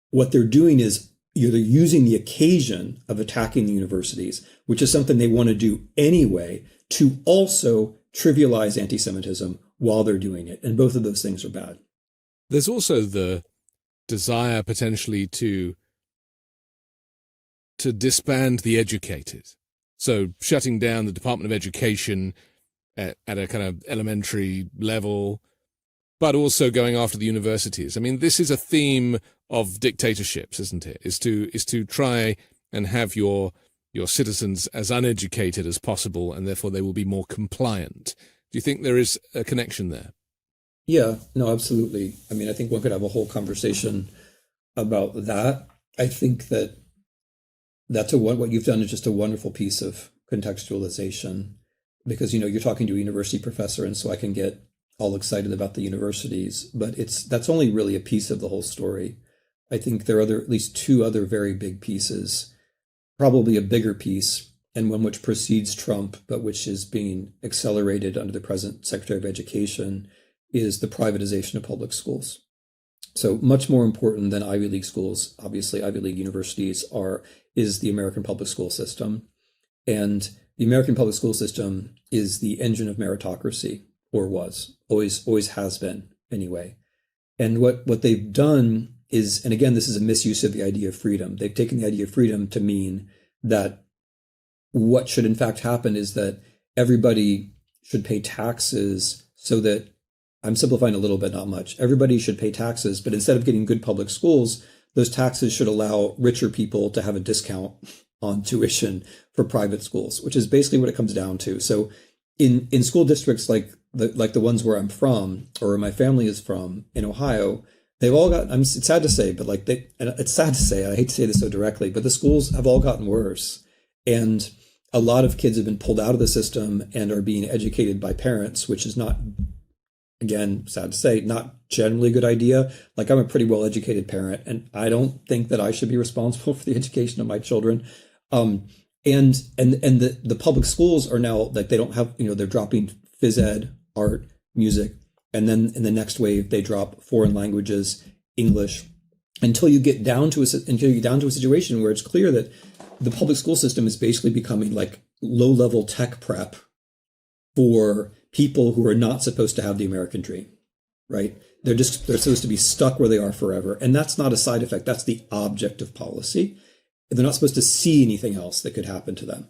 What they're doing is they're using the occasion of attacking the universities, which is something they want to do anyway, to also trivialize anti-Semitism while they're doing it. And both of those things are bad. There's also the desire potentially to to disband the educated. So shutting down the Department of Education at a kind of elementary level, but also going after the universities. I mean, this is a theme of dictatorships, isn't it? Is to try and have your citizens as uneducated as possible, and therefore they will be more compliant. Do you think there is a connection there? Yeah, no, absolutely. I mean, I think one could have a whole conversation about that. I think that what you've done is just a wonderful piece of contextualization, because you're talking to a university professor, and so I can get all excited about the universities, but that's only really a piece of the whole story. I think there are at least two other very big pieces, probably a bigger piece, and one which precedes Trump, but which is being accelerated under the present Secretary of Education, is the privatization of public schools. So much more important than Ivy League schools, obviously Ivy League universities is the American public school system. And the American public school system is the engine of meritocracy, or was, always has been anyway. And what they've done is, and again, this is a misuse of the idea of freedom. They've taken the idea of freedom to mean that what should in fact happen is that everybody should pay taxes, so that, I'm simplifying a little bit, not much. Everybody should pay taxes, but instead of getting good public schools, those taxes should allow richer people to have a discount on tuition for private schools, which is basically what it comes down to. So in school districts like the ones where I'm from, or where my family is from in Ohio, they've all got, it's sad to say, but it's sad to say, I hate to say this so directly, but the schools have all gotten worse. And a lot of kids have been pulled out of the system and are being educated by parents, which is not, again, sad to say, not generally a good idea. Like, I'm a pretty well-educated parent, and I don't think that I should be responsible for the education of my children. And the public schools are now, like, they don't have, they're dropping phys ed, art, music, and then in the next wave they drop foreign languages, English, until you get down to a situation where it's clear that the public school system is basically becoming like low-level tech prep for people who are not supposed to have the American dream, right? They're supposed to be stuck where they are forever. And that's not a side effect. That's the object of policy. They're not supposed to see anything else that could happen to them.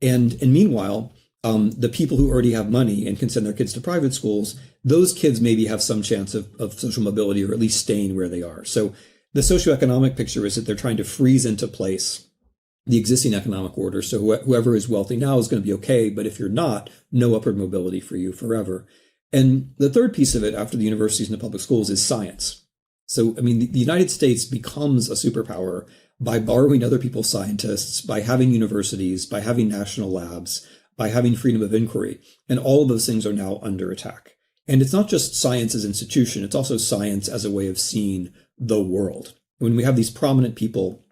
And meanwhile, the people who already have money and can send their kids to private schools, those kids maybe have some chance of social mobility, or at least staying where they are. So the socioeconomic picture is that they're trying to freeze into place the existing economic order. So whoever is wealthy now is going to be okay, but if you're not, no upward mobility for you forever. And the third piece of it, after the universities and the public schools, is science. So, I mean, the United States becomes a superpower by borrowing other people's scientists, by having universities, by having national labs, by having freedom of inquiry. And all of those things are now under attack. And it's not just science as an institution, it's also science as a way of seeing the world. When we have these prominent people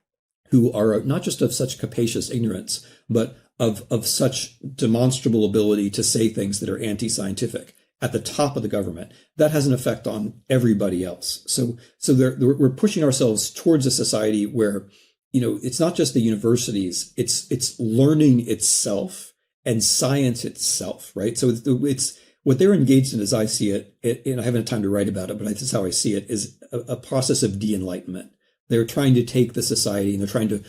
who are not just of such capacious ignorance, but of such demonstrable ability to say things that are anti-scientific at the top of the government, that has an effect on everybody else. So we're pushing ourselves towards a society where, it's not just the universities, it's learning itself and science itself, right? So it's what they're engaged in, as I see it, and I haven't had time to write about it, but this is how I see it, is a process of de-enlightenment. They're trying to take the society and they're trying to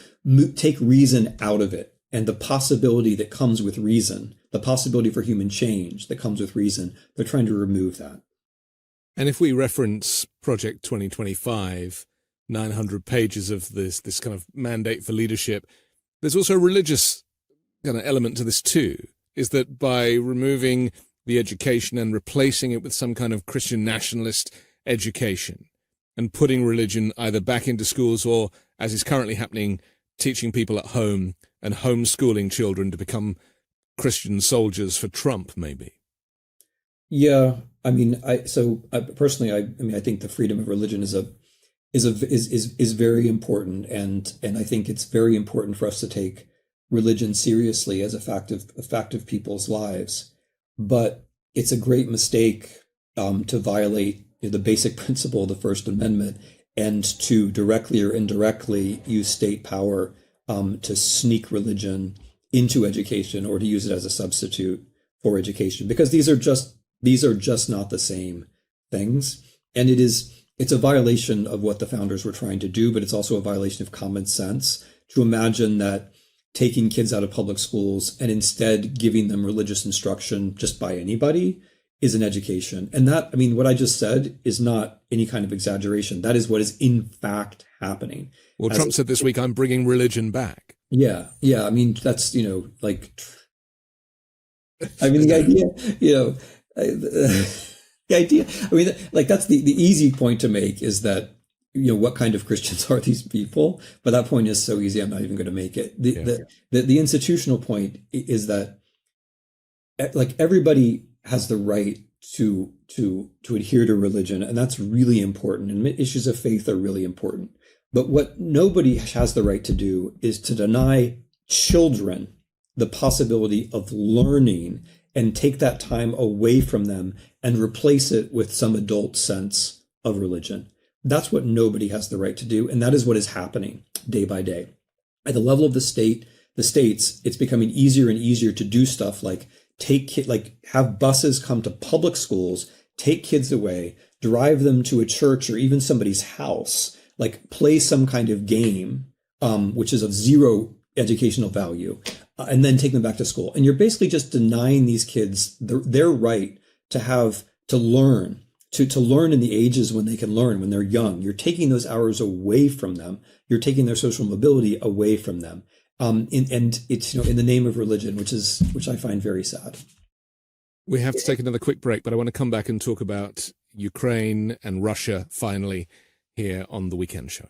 take reason out of it, and the possibility that comes with reason, the possibility for human change that comes with reason. They're trying to remove that. And if we reference Project 2025, 900 pages of this kind of mandate for leadership, there's also a religious kind of element to this too, is that by removing the education and replacing it with some kind of Christian nationalist education, and putting religion either back into schools or, as is currently happening, teaching people at home and homeschooling children to become Christian soldiers for Trump, maybe. Yeah, I mean, personally, I think the freedom of religion is very important, and I think it's very important for us to take religion seriously as a fact of people's lives. But it's a great mistake to violate the basic principle of the First Amendment, and to directly or indirectly use state power to sneak religion into education, or to use it as a substitute for education, because these are just not the same things. And it's a violation of what the founders were trying to do, but it's also a violation of common sense to imagine that taking kids out of public schools and instead giving them religious instruction just by anybody is an education. And that, I mean, what I just said is not any kind of exaggeration. That is what is in fact happening. Well, Trump said this week, I'm bringing religion back. Yeah. Yeah. I mean, that's, like, I mean, the idea, the idea, I mean, like, that's the easy point to make is that, what kind of Christians are these people? But that point is so easy, I'm not even going to make it. The institutional point is that, like, everybody has the right to adhere to religion, and that's really important. And issues of faith are really important. But what nobody has the right to do is to deny children the possibility of learning and take that time away from them and replace it with some adult sense of religion. That's what nobody has the right to do. And that is what is happening day by day. At the level of the states, it's becoming easier and easier to do stuff like have buses come to public schools, take kids away, drive them to a church or even somebody's house, like play some kind of game, which is of zero educational value, and then take them back to school. And you're basically just denying these kids their right to learn. To learn in the ages when they can learn, when they're young. You're taking those hours away from them. You're taking their social mobility away from them. And it's, in the name of religion, which I find very sad. We have to take another quick break, but I want to come back and talk about Ukraine and Russia finally here on the Weekend Show.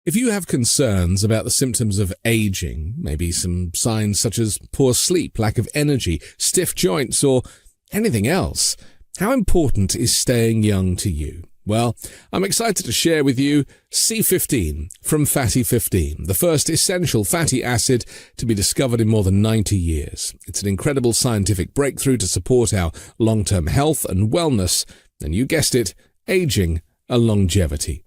If you have concerns about the symptoms of aging, maybe some signs such as poor sleep, lack of energy, stiff joints, or anything else, how important is staying young to you? Well, I'm excited to share with you C15 from Fatty 15, the first essential fatty acid to be discovered in more than 90 years. It's an incredible scientific breakthrough to support our long-term health and wellness, and you guessed it, aging and longevity.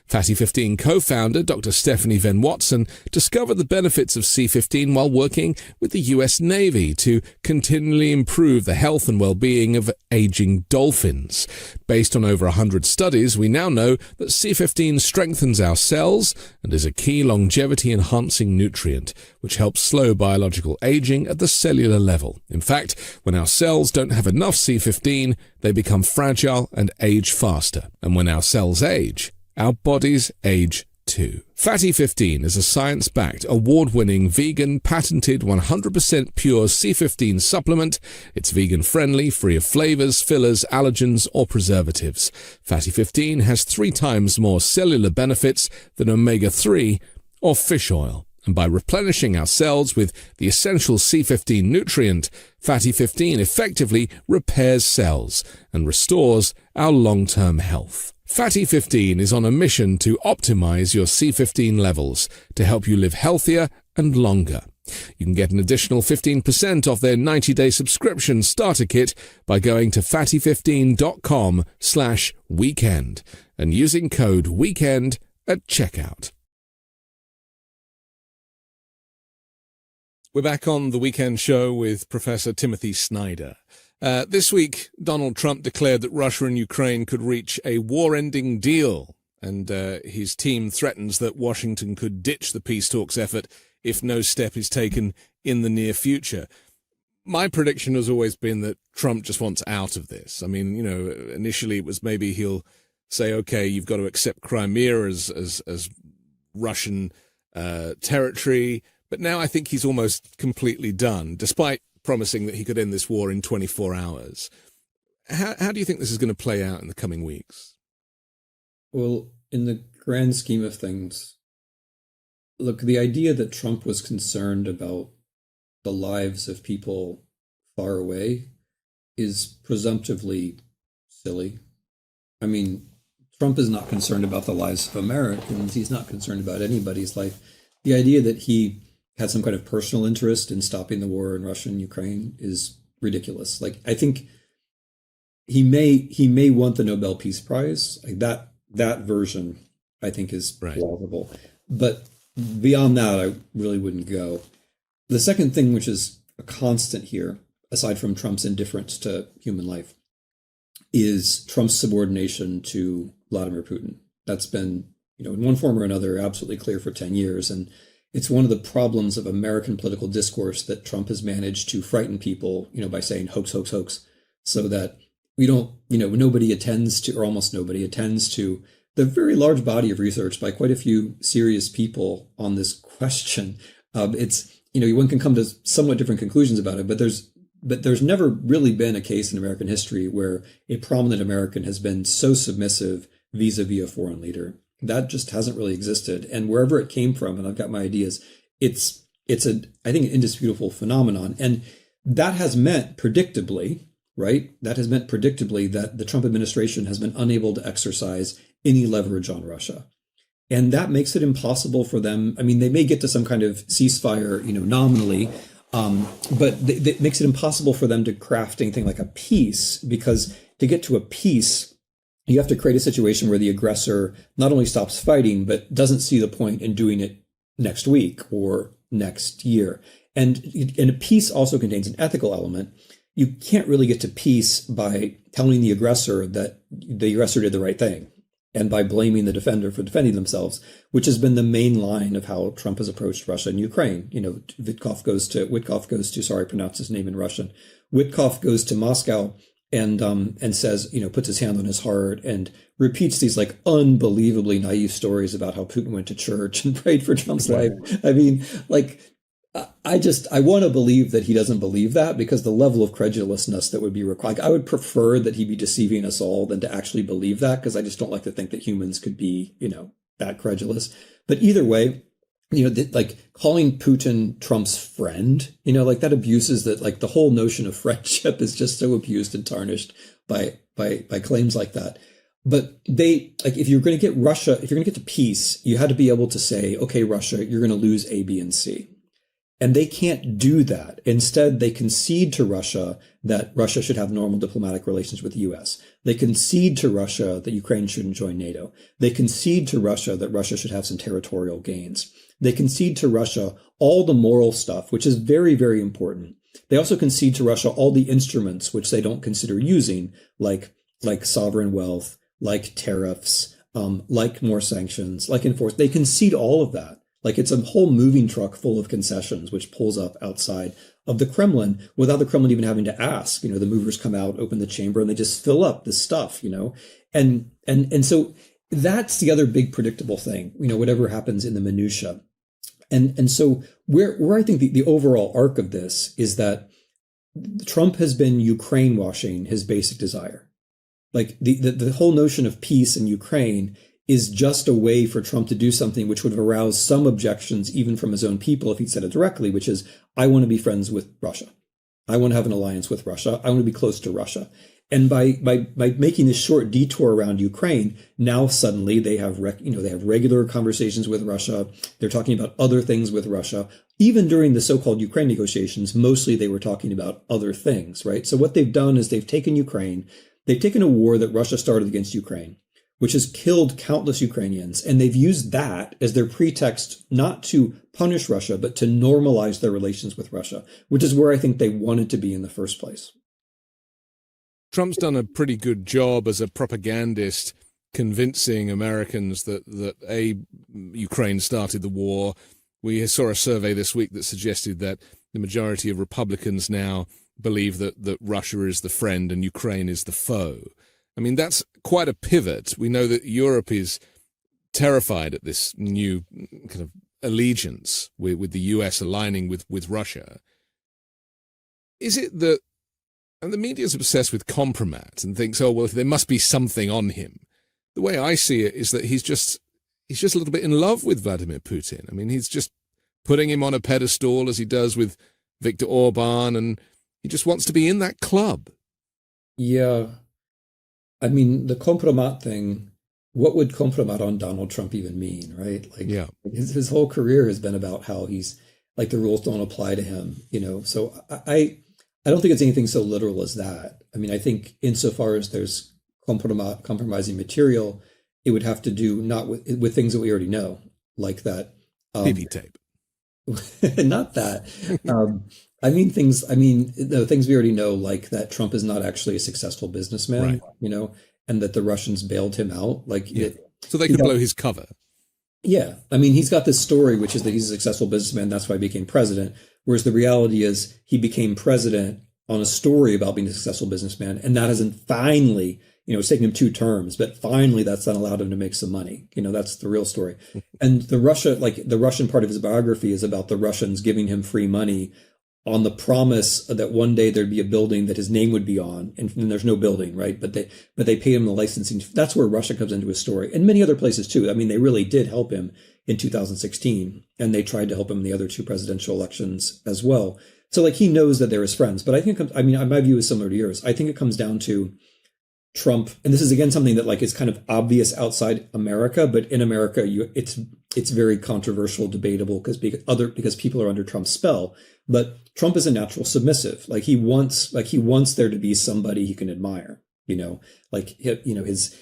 Fatty 15 co-founder Dr. Stephanie Venn Watson discovered the benefits of C15 while working with the US Navy to continually improve the health and well-being of aging dolphins. Based on over 100 studies, we now know that C15 strengthens our cells and is a key longevity-enhancing nutrient, which helps slow biological aging at the cellular level. In fact, when our cells don't have enough C15, they become fragile and age faster. And when our cells age, our bodies age too. Fatty 15 is a science-backed, award-winning, vegan, patented, 100% pure C15 supplement. It's vegan-friendly, free of flavors, fillers, allergens, or preservatives. Fatty 15 has 3 times more cellular benefits than omega-3 or fish oil. And by replenishing our cells with the essential C15 nutrient, Fatty 15 effectively repairs cells and restores our long-term health. Fatty 15 is on a mission to optimize your C15 levels to help you live healthier and longer. You can get an additional 15% off their 90-day subscription starter kit by going to fatty15.com/weekend and using code WEEKEND at checkout. We're back on the Weekend Show with Professor Timothy Snyder. This week, Donald Trump declared that Russia and Ukraine could reach a war-ending deal, and his team threatens that Washington could ditch the peace talks effort if no step is taken in the near future. My prediction has always been that Trump just wants out of this. I mean, initially it was maybe he'll say, okay, you've got to accept Crimea as Russian territory, but now I think he's almost completely done, despite promising that he could end this war in 24 hours. How do you think this is going to play out in the coming weeks? Well, in the grand scheme of things, look, the idea that Trump was concerned about the lives of people far away is presumptively silly. I mean, Trump is not concerned about the lives of Americans. He's not concerned about anybody's life. The idea that he had some kind of personal interest in stopping the war in Russia and Ukraine is ridiculous. Like, I think he may want the Nobel Peace Prize. Like that version, I think, is plausible. But beyond that, I really wouldn't go. The second thing, which is a constant here, aside from Trump's indifference to human life, is Trump's subordination to Vladimir Putin. That's been, in one form or another, absolutely clear for 10 years. And it's one of the problems of American political discourse that Trump has managed to frighten people, by saying hoax, hoax, hoax, so that we don't, nobody attends to, or almost nobody attends to the very large body of research by quite a few serious people on this question. It's, one can come to somewhat different conclusions about it, but there's never really been a case in American history where a prominent American has been so submissive vis-a-vis a foreign leader. That just hasn't really existed. And wherever it came from, and I've got my ideas, it's I think, an indisputable phenomenon. And that has meant predictably, right? That has meant predictably that the Trump administration has been unable to exercise any leverage on Russia. And that makes it impossible for them. I mean, they may get to some kind of ceasefire, nominally, but it makes it impossible for them to craft anything like a peace, because to get to a peace, you have to create a situation where the aggressor not only stops fighting, but doesn't see the point in doing it next week or next year. And a peace also contains an ethical element. You can't really get to peace by telling the aggressor that the aggressor did the right thing, and by blaming the defender for defending themselves, which has been the main line of how Trump has approached Russia and Ukraine. Witkoff goes to, sorry, I pronounced his name in Russian. Witkoff goes to Moscow and says, puts his hand on his heart and repeats these like unbelievably naive stories about how Putin went to church and prayed for Trump's life. I mean, like, I want to believe that he doesn't believe that, because the level of credulousness that would be required, I would prefer that he be deceiving us all than to actually believe that, because I just don't like to think that humans could be, that credulous. But either way, like calling Putin Trump's friend, like that abuses that, like the whole notion of friendship is just so abused and tarnished by claims like that. But if you're going to get Russia, if you're going to get to peace, you had to be able to say, okay, Russia, you're going to lose A, B, and C. And they can't do that. Instead, they concede to Russia that Russia should have normal diplomatic relations with the US. They concede to Russia that Ukraine shouldn't join NATO. They concede to Russia that Russia should have some territorial gains. They concede to Russia all the moral stuff, which is very, very important. They also concede to Russia all the instruments which they don't consider using, like sovereign wealth, like tariffs, like more sanctions, like enforce. They concede all of that. Like it's a whole moving truck full of concessions, which pulls up outside of the Kremlin without the Kremlin even having to ask. The movers come out, open the chamber, and they just fill up this stuff, and so that's the other big predictable thing, whatever happens in the minutia. And so where I think the overall arc of this is that Trump has been Ukraine washing his basic desire. Like the whole notion of peace in Ukraine is just a way for Trump to do something which would have aroused some objections even from his own people if he'd said it directly, which is, I want to be friends with Russia. I want to have an alliance with Russia. I want to be close to Russia. And by making this short detour around Ukraine, now suddenly they have regular conversations with Russia. They're talking about other things with Russia. Even during the so-called Ukraine negotiations, mostly they were talking about other things, right? So what they've done is they've taken Ukraine, they've taken a war that Russia started against Ukraine, which has killed countless Ukrainians. And they've used that as their pretext not to punish Russia, but to normalize their relations with Russia, which is where I think they wanted to be in the first place. Trump's done a pretty good job as a propagandist convincing Americans that Ukraine started the war. We saw a survey this week that suggested that the majority of Republicans now believe that Russia is the friend and Ukraine is the foe. I mean, that's quite a pivot. We know that Europe is terrified at this new kind of allegiance with the US aligning with Russia. Is it that, and the media is obsessed with compromat and thinks, oh, well, there must be something on him. The way I see it is that he's just a little bit in love with Vladimir Putin. I mean, he's just putting him on a pedestal as he does with Viktor Orban, and he just wants to be in that club. Yeah. I mean, the compromat thing, what would compromat on Donald Trump even mean, right? Like, yeah. His whole career has been about how he's, like, the rules don't apply to him, So I don't think it's anything so literal as that. I mean, I think insofar as there's compromising material, it would have to do not with things that we already know, like that. PV tape. Not that. The things we already know, like that Trump is not actually a successful businessman, right. And that the Russians bailed him out. So they could blow his cover. Yeah. I mean, he's got this story, which is that he's a successful businessman. That's why he became president. Whereas the reality is he became president on a story about being a successful businessman. And that hasn't finally, it's taken him 2 terms, but finally that's not allowed him to make some money. That's the real story. And the Russian part of his biography is about the Russians giving him free money on the promise that one day there'd be a building that his name would be on, and there's no building, right? But they paid him the licensing. That's where Russia comes into his story, and many other places too. I mean, they really did help him in 2016, and they tried to help him in the other 2 presidential elections as well. So he knows that they're his friends. But I think, my view is similar to yours. I think it comes down to Trump, and this is again something that is kind of obvious outside America, but in America, it's very controversial, debatable because people are under Trump's spell. But Trump is a natural submissive. He wants there to be somebody he can admire. His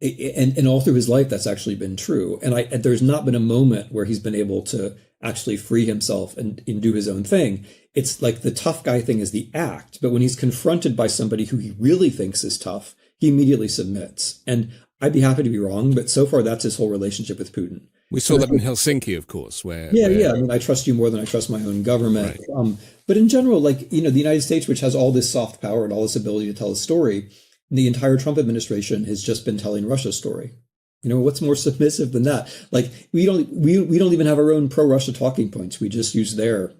and all through his life that's actually been true. And there's not been a moment where he's been able to actually free himself and do his own thing. It's the tough guy thing is the act, but when he's confronted by somebody who he really thinks is tough, he immediately submits. And I'd be happy to be wrong, but so far that's his whole relationship with Putin. We saw that in Helsinki, of course, where I mean, I trust you more than I trust my own government. Right. But in general, the United States, which has all this soft power and all this ability to tell a story, the entire Trump administration has just been telling Russia's story. What's more submissive than that? We don't even have our own pro-Russia talking points. We just use their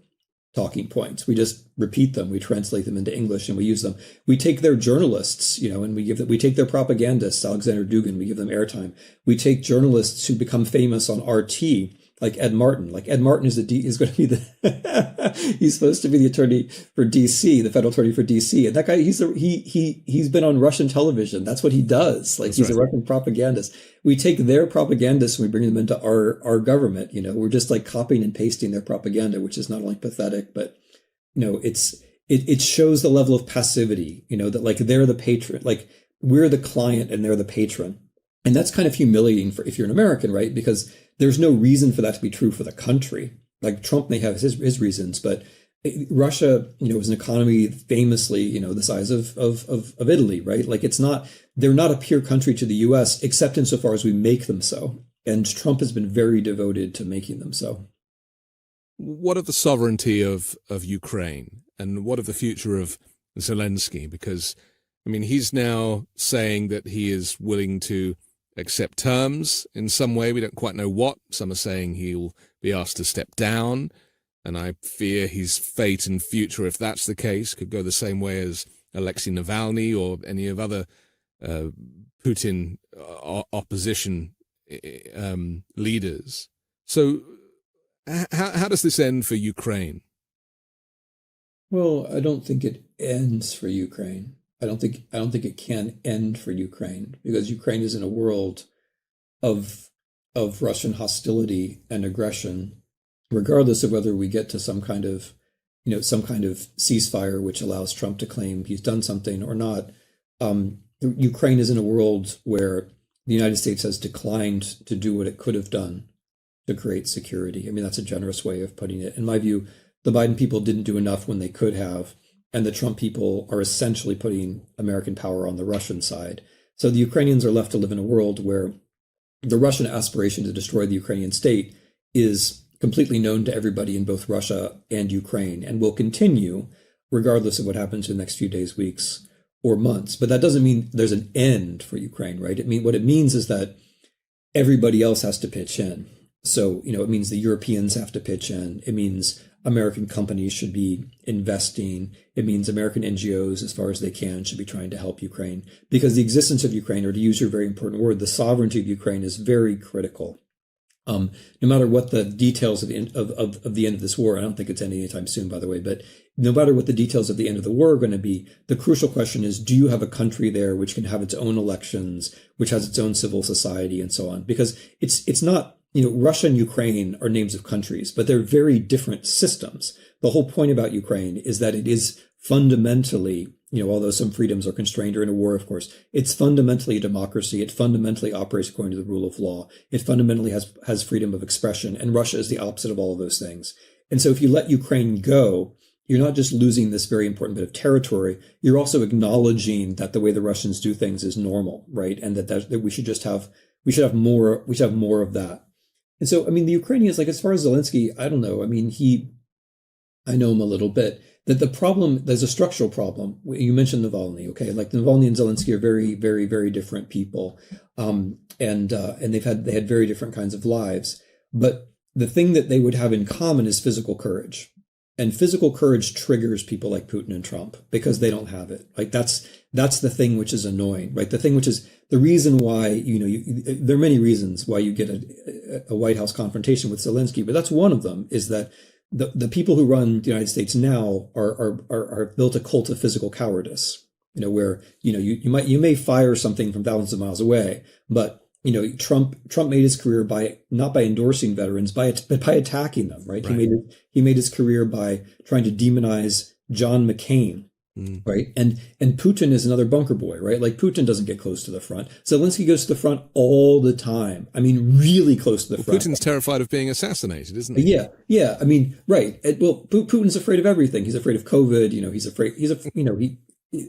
talking points. We just repeat them. We translate them into English and we use them. We take their journalists, and we take their propagandists, Alexander Dugin, we give them airtime. We take journalists who become famous on RT, like Ed Martin. Ed Martin is going to be he's supposed to be the attorney for DC, the federal attorney for DC. And that guy, he's been on Russian television. That's what he does. He's right. A Russian propagandist. We take their propagandists and we bring them into our government. We're just copying and pasting their propaganda, which is not only pathetic, but it shows the level of passivity, that they're the patron, we're the client and they're the patron. And that's kind of humiliating if you're an American, right? Because there's no reason for that to be true for the country. Trump may have his reasons, but Russia, is an economy famously, the size of Italy, right? They're not a peer country to the US, except insofar as we make them so. And Trump has been very devoted to making them so. What of the sovereignty of Ukraine, and what of the future of Zelensky? Because, he's now saying that he is willing to accept terms in some way. We don't quite know what. Some are saying he'll be asked to step down. And I fear his fate and future, if that's the case, could go the same way as Alexei Navalny or any of other Putin opposition leaders. So how does this end for Ukraine? Well, I don't think it ends for Ukraine. I don't think it can end for Ukraine, because Ukraine is in a world of Russian hostility and aggression, regardless of whether we get to some kind of ceasefire, which allows Trump to claim he's done something or not. Ukraine is in a world where the United States has declined to do what it could have done to create security. That's a generous way of putting it. In my view, the Biden people didn't do enough when they could have. And the Trump people are essentially putting American power on the Russian side. So the Ukrainians are left to live in a world where the Russian aspiration to destroy the Ukrainian state is completely known to everybody in both Russia and Ukraine, and will continue regardless of what happens in the next few days, weeks, or months. But that doesn't mean there's an end for Ukraine, right? What it means is that everybody else has to pitch in. So, it means the Europeans have to pitch in. It means American companies should be investing. It means American NGOs, as far as they can, should be trying to help Ukraine, because the existence of Ukraine, or to use your very important word, the sovereignty of Ukraine, is very critical. No matter what the details of the end of this war, I don't think it's ending anytime soon, by the way, but no matter what the details of the end of the war are going to be, the crucial question is, do you have a country there which can have its own elections, which has its own civil society, and so on? Because it's not, Russia and Ukraine are names of countries, but they're very different systems. The whole point about Ukraine is that it is fundamentally, although some freedoms are constrained during a war, of course, it's fundamentally a democracy. It fundamentally operates according to the rule of law. It fundamentally has freedom of expression. And Russia is the opposite of all of those things. And so if you let Ukraine go, you're not just losing this very important bit of territory, you're also acknowledging that the way the Russians do things is normal, right? And that we should just have we should have more. We should have more of that. And so, I mean, the Ukrainians, like as far as Zelensky, I don't know. I mean, I know him a little bit. That the problem, there's a structural problem. You mentioned Navalny, okay? Like Navalny and Zelensky are very, very, very different people, and they had very different kinds of lives. But the thing that they would have in common is physical courage, and physical courage triggers people like Putin and Trump because they don't have it. Like that's the thing which is annoying, right? The thing which is the reason why there are many reasons why you get a White House confrontation with Zelensky, but that's one of them. Is that the people who run the United States now are built a cult of physical cowardice, where, you may fire something from thousands of miles away, but, Trump made his career not by endorsing veterans, but by attacking them, right? Right. He made his career by trying to demonize John McCain. Right. And Putin is another bunker boy, right? Like Putin doesn't get close to the front. Zelensky goes to the front all the time. I mean, really close to the front. Putin's terrified of being assassinated, isn't he? Yeah. Yeah. I mean, right. Well, Putin's afraid of everything. He's afraid of COVID.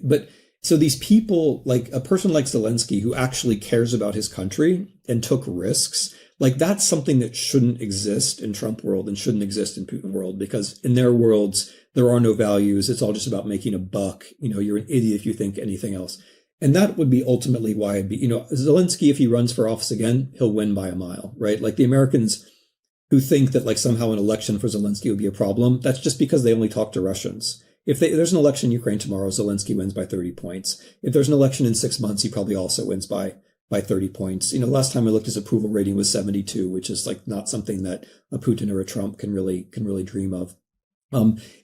But so these people, like a person like Zelensky, who actually cares about his country and took risks, like that's something that shouldn't exist in Trump world and shouldn't exist in Putin world, because in their worlds, there are no values. It's all just about making a buck. You're an idiot if you think anything else. And that would be ultimately why I'd be, Zelensky, if he runs for office again, he'll win by a mile, right? Like the Americans who think that like somehow an election for Zelensky would be a problem, that's just because they only talk to Russians. If there's an election in Ukraine tomorrow, Zelensky wins by 30 points. If there's an election in 6 months, he probably also wins by 30 points. Last time I looked, his approval rating was 72, which is like not something that a Putin or a Trump can really dream of.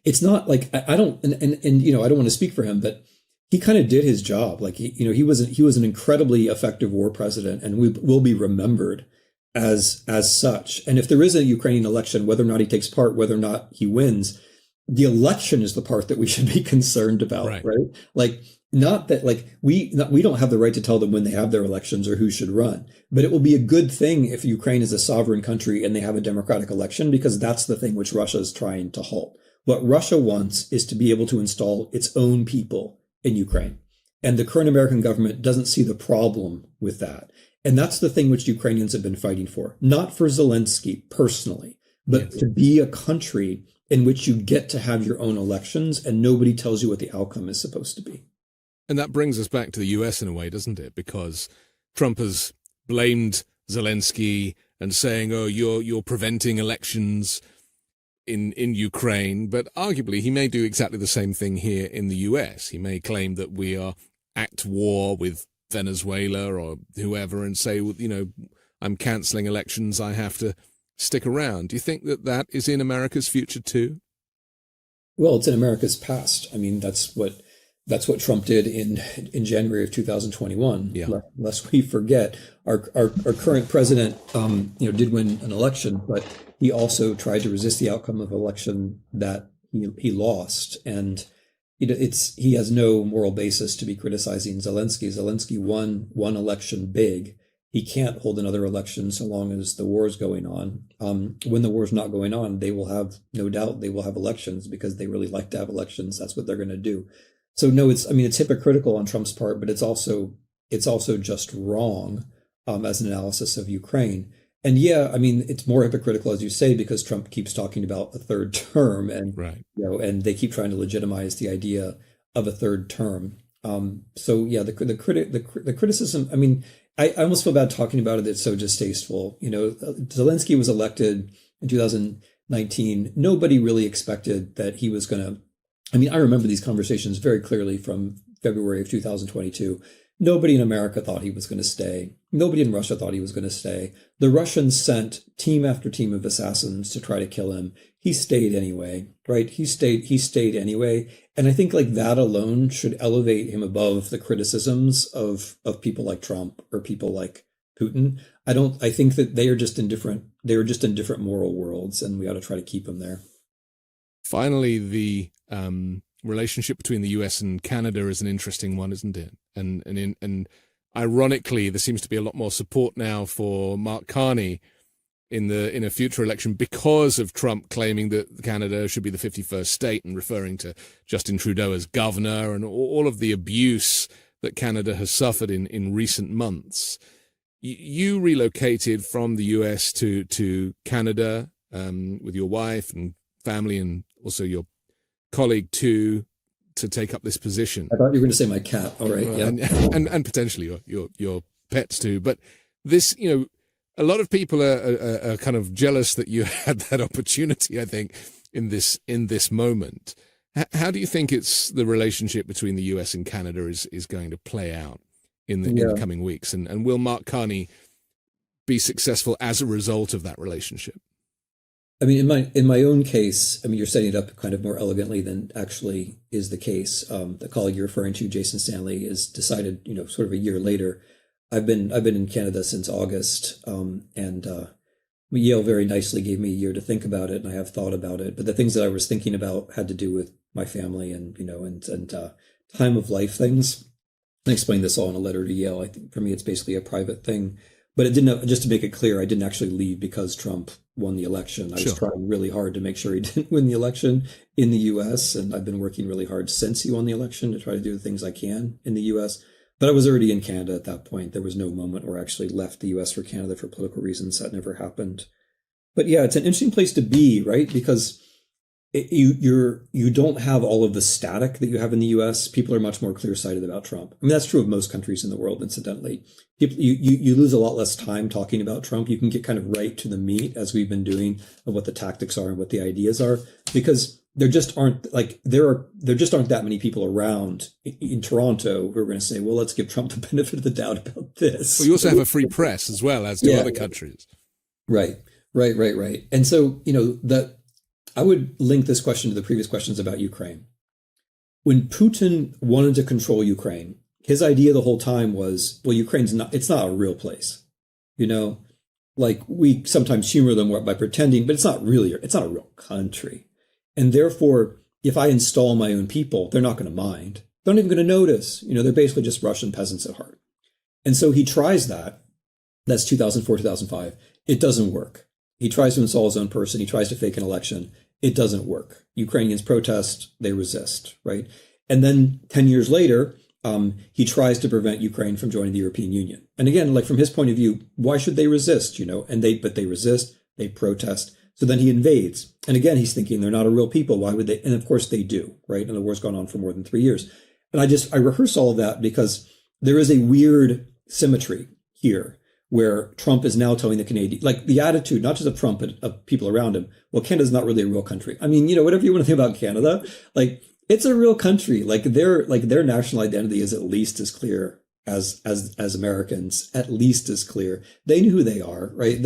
It's not like I don't, and I don't want to speak for him, but he kind of did his job. Like he was an incredibly effective war president, and will be remembered as such. And if there is a Ukrainian election, whether or not he takes part, whether or not he wins, the election is the part that we should be concerned about, right? Like not that like we don't have the right to tell them when they have their elections or who should run, but it will be a good thing if Ukraine is a sovereign country and they have a democratic election, because that's the thing which Russia is trying to halt. What Russia wants is to be able to install its own people in Ukraine. And the current American government doesn't see the problem with that. And that's the thing which Ukrainians have been fighting for, not for Zelensky personally, but to be a country in which you get to have your own elections and nobody tells you what the outcome is supposed to be. And that brings us back to the US in a way, doesn't it? Because Trump has blamed Zelensky and saying, oh, you're preventing elections in Ukraine, but arguably he may do exactly the same thing here in the US. He may claim that we are at war with Venezuela or whoever and say, I'm canceling elections, I have to stick around. Do you think that is in America's future too? Well, it's in America's past. I mean, that's what Trump did in January of 2021. Yeah. Lest we forget, our current president, did win an election, but he also tried to resist the outcome of an election that he lost. And he has no moral basis to be criticizing Zelensky. Zelensky won one election big. He can't hold another election so long as the war is going on. When the war is not going on, they will have elections because they really like to have elections. That's what they're going to do. So no, it's hypocritical on Trump's part, but it's also just wrong as an analysis of Ukraine. And yeah, I mean, it's more hypocritical, as you say, because Trump keeps talking about a third term, and right. And they keep trying to legitimize the idea of a third term. So yeah, the criticism. I mean, I almost feel bad talking about it. It's so distasteful. Zelensky was elected in 2019. Nobody really expected that he was going to. I mean, I remember these conversations very clearly from February of 2022. Nobody in America thought he was going to stay. Nobody in Russia thought he was going to stay. The Russians sent team after team of assassins to try to kill him. He stayed anyway, right? He stayed anyway. And I think like that alone should elevate him above the criticisms of people like Trump or people like Putin. I think that they are just in different moral worlds, and we ought to try to keep them there. Finally, the relationship between the US and Canada is an interesting one, isn't it? And ironically, there seems to be a lot more support now for Mark Carney in a future election because of Trump claiming that Canada should be the 51st state and referring to Justin Trudeau as governor and all of the abuse that Canada has suffered in recent months. you relocated from the US to Canada with your wife and family, and also your colleague to take up this position. I thought you were going to say my cat. All right, yeah, and potentially your pets too. But this, a lot of people are kind of jealous that you had that opportunity, I think, in this moment. How do you think the relationship between the US and Canada is going to play out in the coming weeks? And will Mark Carney be successful as a result of that relationship? I mean, in my own case, I mean, you're setting it up kind of more elegantly than actually is the case. The colleague you're referring to, Jason Stanley, is decided, sort of a year later. I've been in Canada since August, and Yale very nicely gave me a year to think about it, and I have thought about it. But the things that I was thinking about had to do with my family and time of life things. I explained this all in a letter to Yale. I think for me, it's basically a private thing. But it didn't. Just to make it clear, I didn't actually leave because Trump won the election. I was trying really hard to make sure he didn't win the election in the U.S., and I've been working really hard since he won the election to try to do the things I can in the U.S. But I was already in Canada at that point. There was no moment where I actually left the U.S. for Canada for political reasons. That never happened. But yeah, it's an interesting place to be, right? Because you don't have all of the static that you have in the U.S. People are much more clear-sighted about Trump. I mean, that's true of most countries in the world, incidentally. You lose a lot less time talking about Trump. You can get kind of right to the meat, as we've been doing, of what the tactics are and what the ideas are, because there just aren't that many people around in Toronto who are going to say, well, let's give Trump the benefit of the doubt about this. Well, you also have a free press as well, as do other countries. Right. And so, I would link this question to the previous questions about Ukraine. When Putin wanted to control Ukraine, his idea the whole time was, well, it's not a real place. Like we sometimes humor them by pretending, but it's not a real country. And therefore, if I install my own people, they're not going to mind. They're not even going to notice. They're basically just Russian peasants at heart. And so he tries that. That's 2004, 2005. It doesn't work. He tries to install his own person. He tries to fake an election. It doesn't work. Ukrainians protest. They resist, right? And then 10 years later, he tries to prevent Ukraine from joining the European Union. And again, like from his point of view, why should they resist? But they resist. They protest. So then he invades. And again, he's thinking they're not a real people. Why would they? And of course they do, right? And the war's gone on for more than 3 years. And I rehearse all of that because there is a weird symmetry here, where Trump is now telling the Canadian, like the attitude, not just of Trump, but of people around him, well, Canada's not really a real country. I mean, whatever you want to think about Canada, like it's a real country. Like their national identity is at least as clear as Americans, at least as clear. They know who they are, right?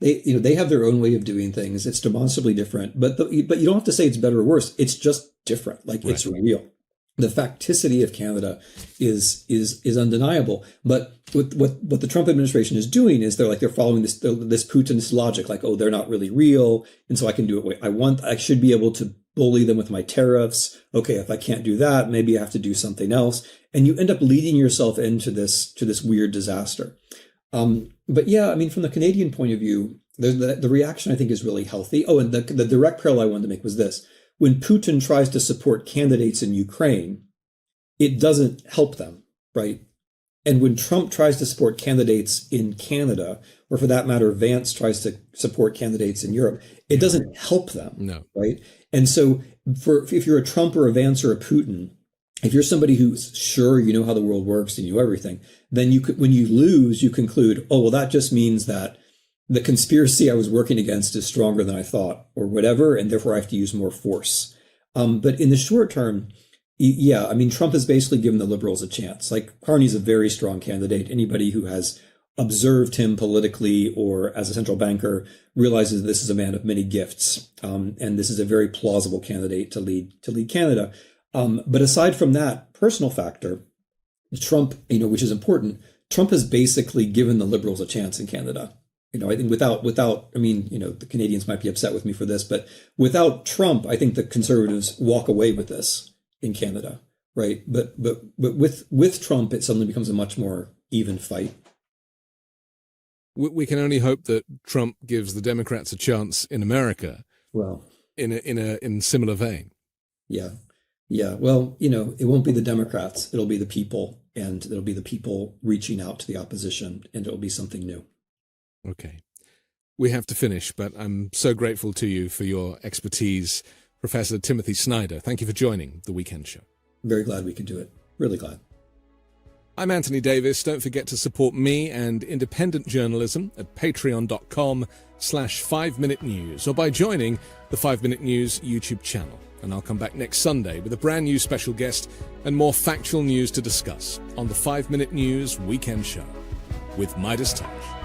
They have their own way of doing things. It's demonstrably different, but you don't have to say it's better or worse. It's just different. Like It's real. The facticity of Canada is undeniable. But what the Trump administration is doing is they're following this Putin's logic, like, oh, they're not really real, and so I can do it what I want. I should be able to bully them with my tariffs. Okay, if I can't do that, maybe I have to do something else. And you end up leading yourself into this weird disaster. But yeah, I mean, from the Canadian point of view, the reaction I think is really healthy. Oh, and the direct parallel I wanted to make was this. When Putin tries to support candidates in Ukraine, it doesn't help them, right? And when Trump tries to support candidates in Canada, or for that matter, Vance tries to support candidates in Europe, it doesn't help them, right? And so if you're a Trump or a Vance or a Putin, if you're somebody who's sure you know how the world works and you know everything, then when you lose, you conclude, oh, well, that just means that the conspiracy I was working against is stronger than I thought, or whatever, and therefore I have to use more force. But in the short term, yeah, I mean, Trump has basically given the liberals a chance. Like, Carney's a very strong candidate. Anybody who has observed him politically or as a central banker realizes this is a man of many gifts, and this is a very plausible candidate to lead Canada. But aside from that personal factor, Trump, which is important, Trump has basically given the liberals a chance in Canada. I think without, the Canadians might be upset with me for this, but without Trump, I think the conservatives walk away with this in Canada, right? But with Trump, it suddenly becomes a much more even fight. We can only hope that Trump gives the Democrats a chance in America. Well, in similar vein. Yeah. Well, it won't be the Democrats. It'll be the people. and it'll be the people reaching out to the opposition, and it'll be something new. Okay. We have to finish, but I'm so grateful to you for your expertise. Professor Timothy Snyder, thank you for joining The Weekend Show. Very glad we could do it. Really glad. I'm Anthony Davis. Don't forget to support me and independent journalism at patreon.com/5Minute News or by joining the 5 Minute News YouTube channel. And I'll come back next Sunday with a brand new special guest and more factual news to discuss on the 5 Minute News Weekend Show with Midas Touch.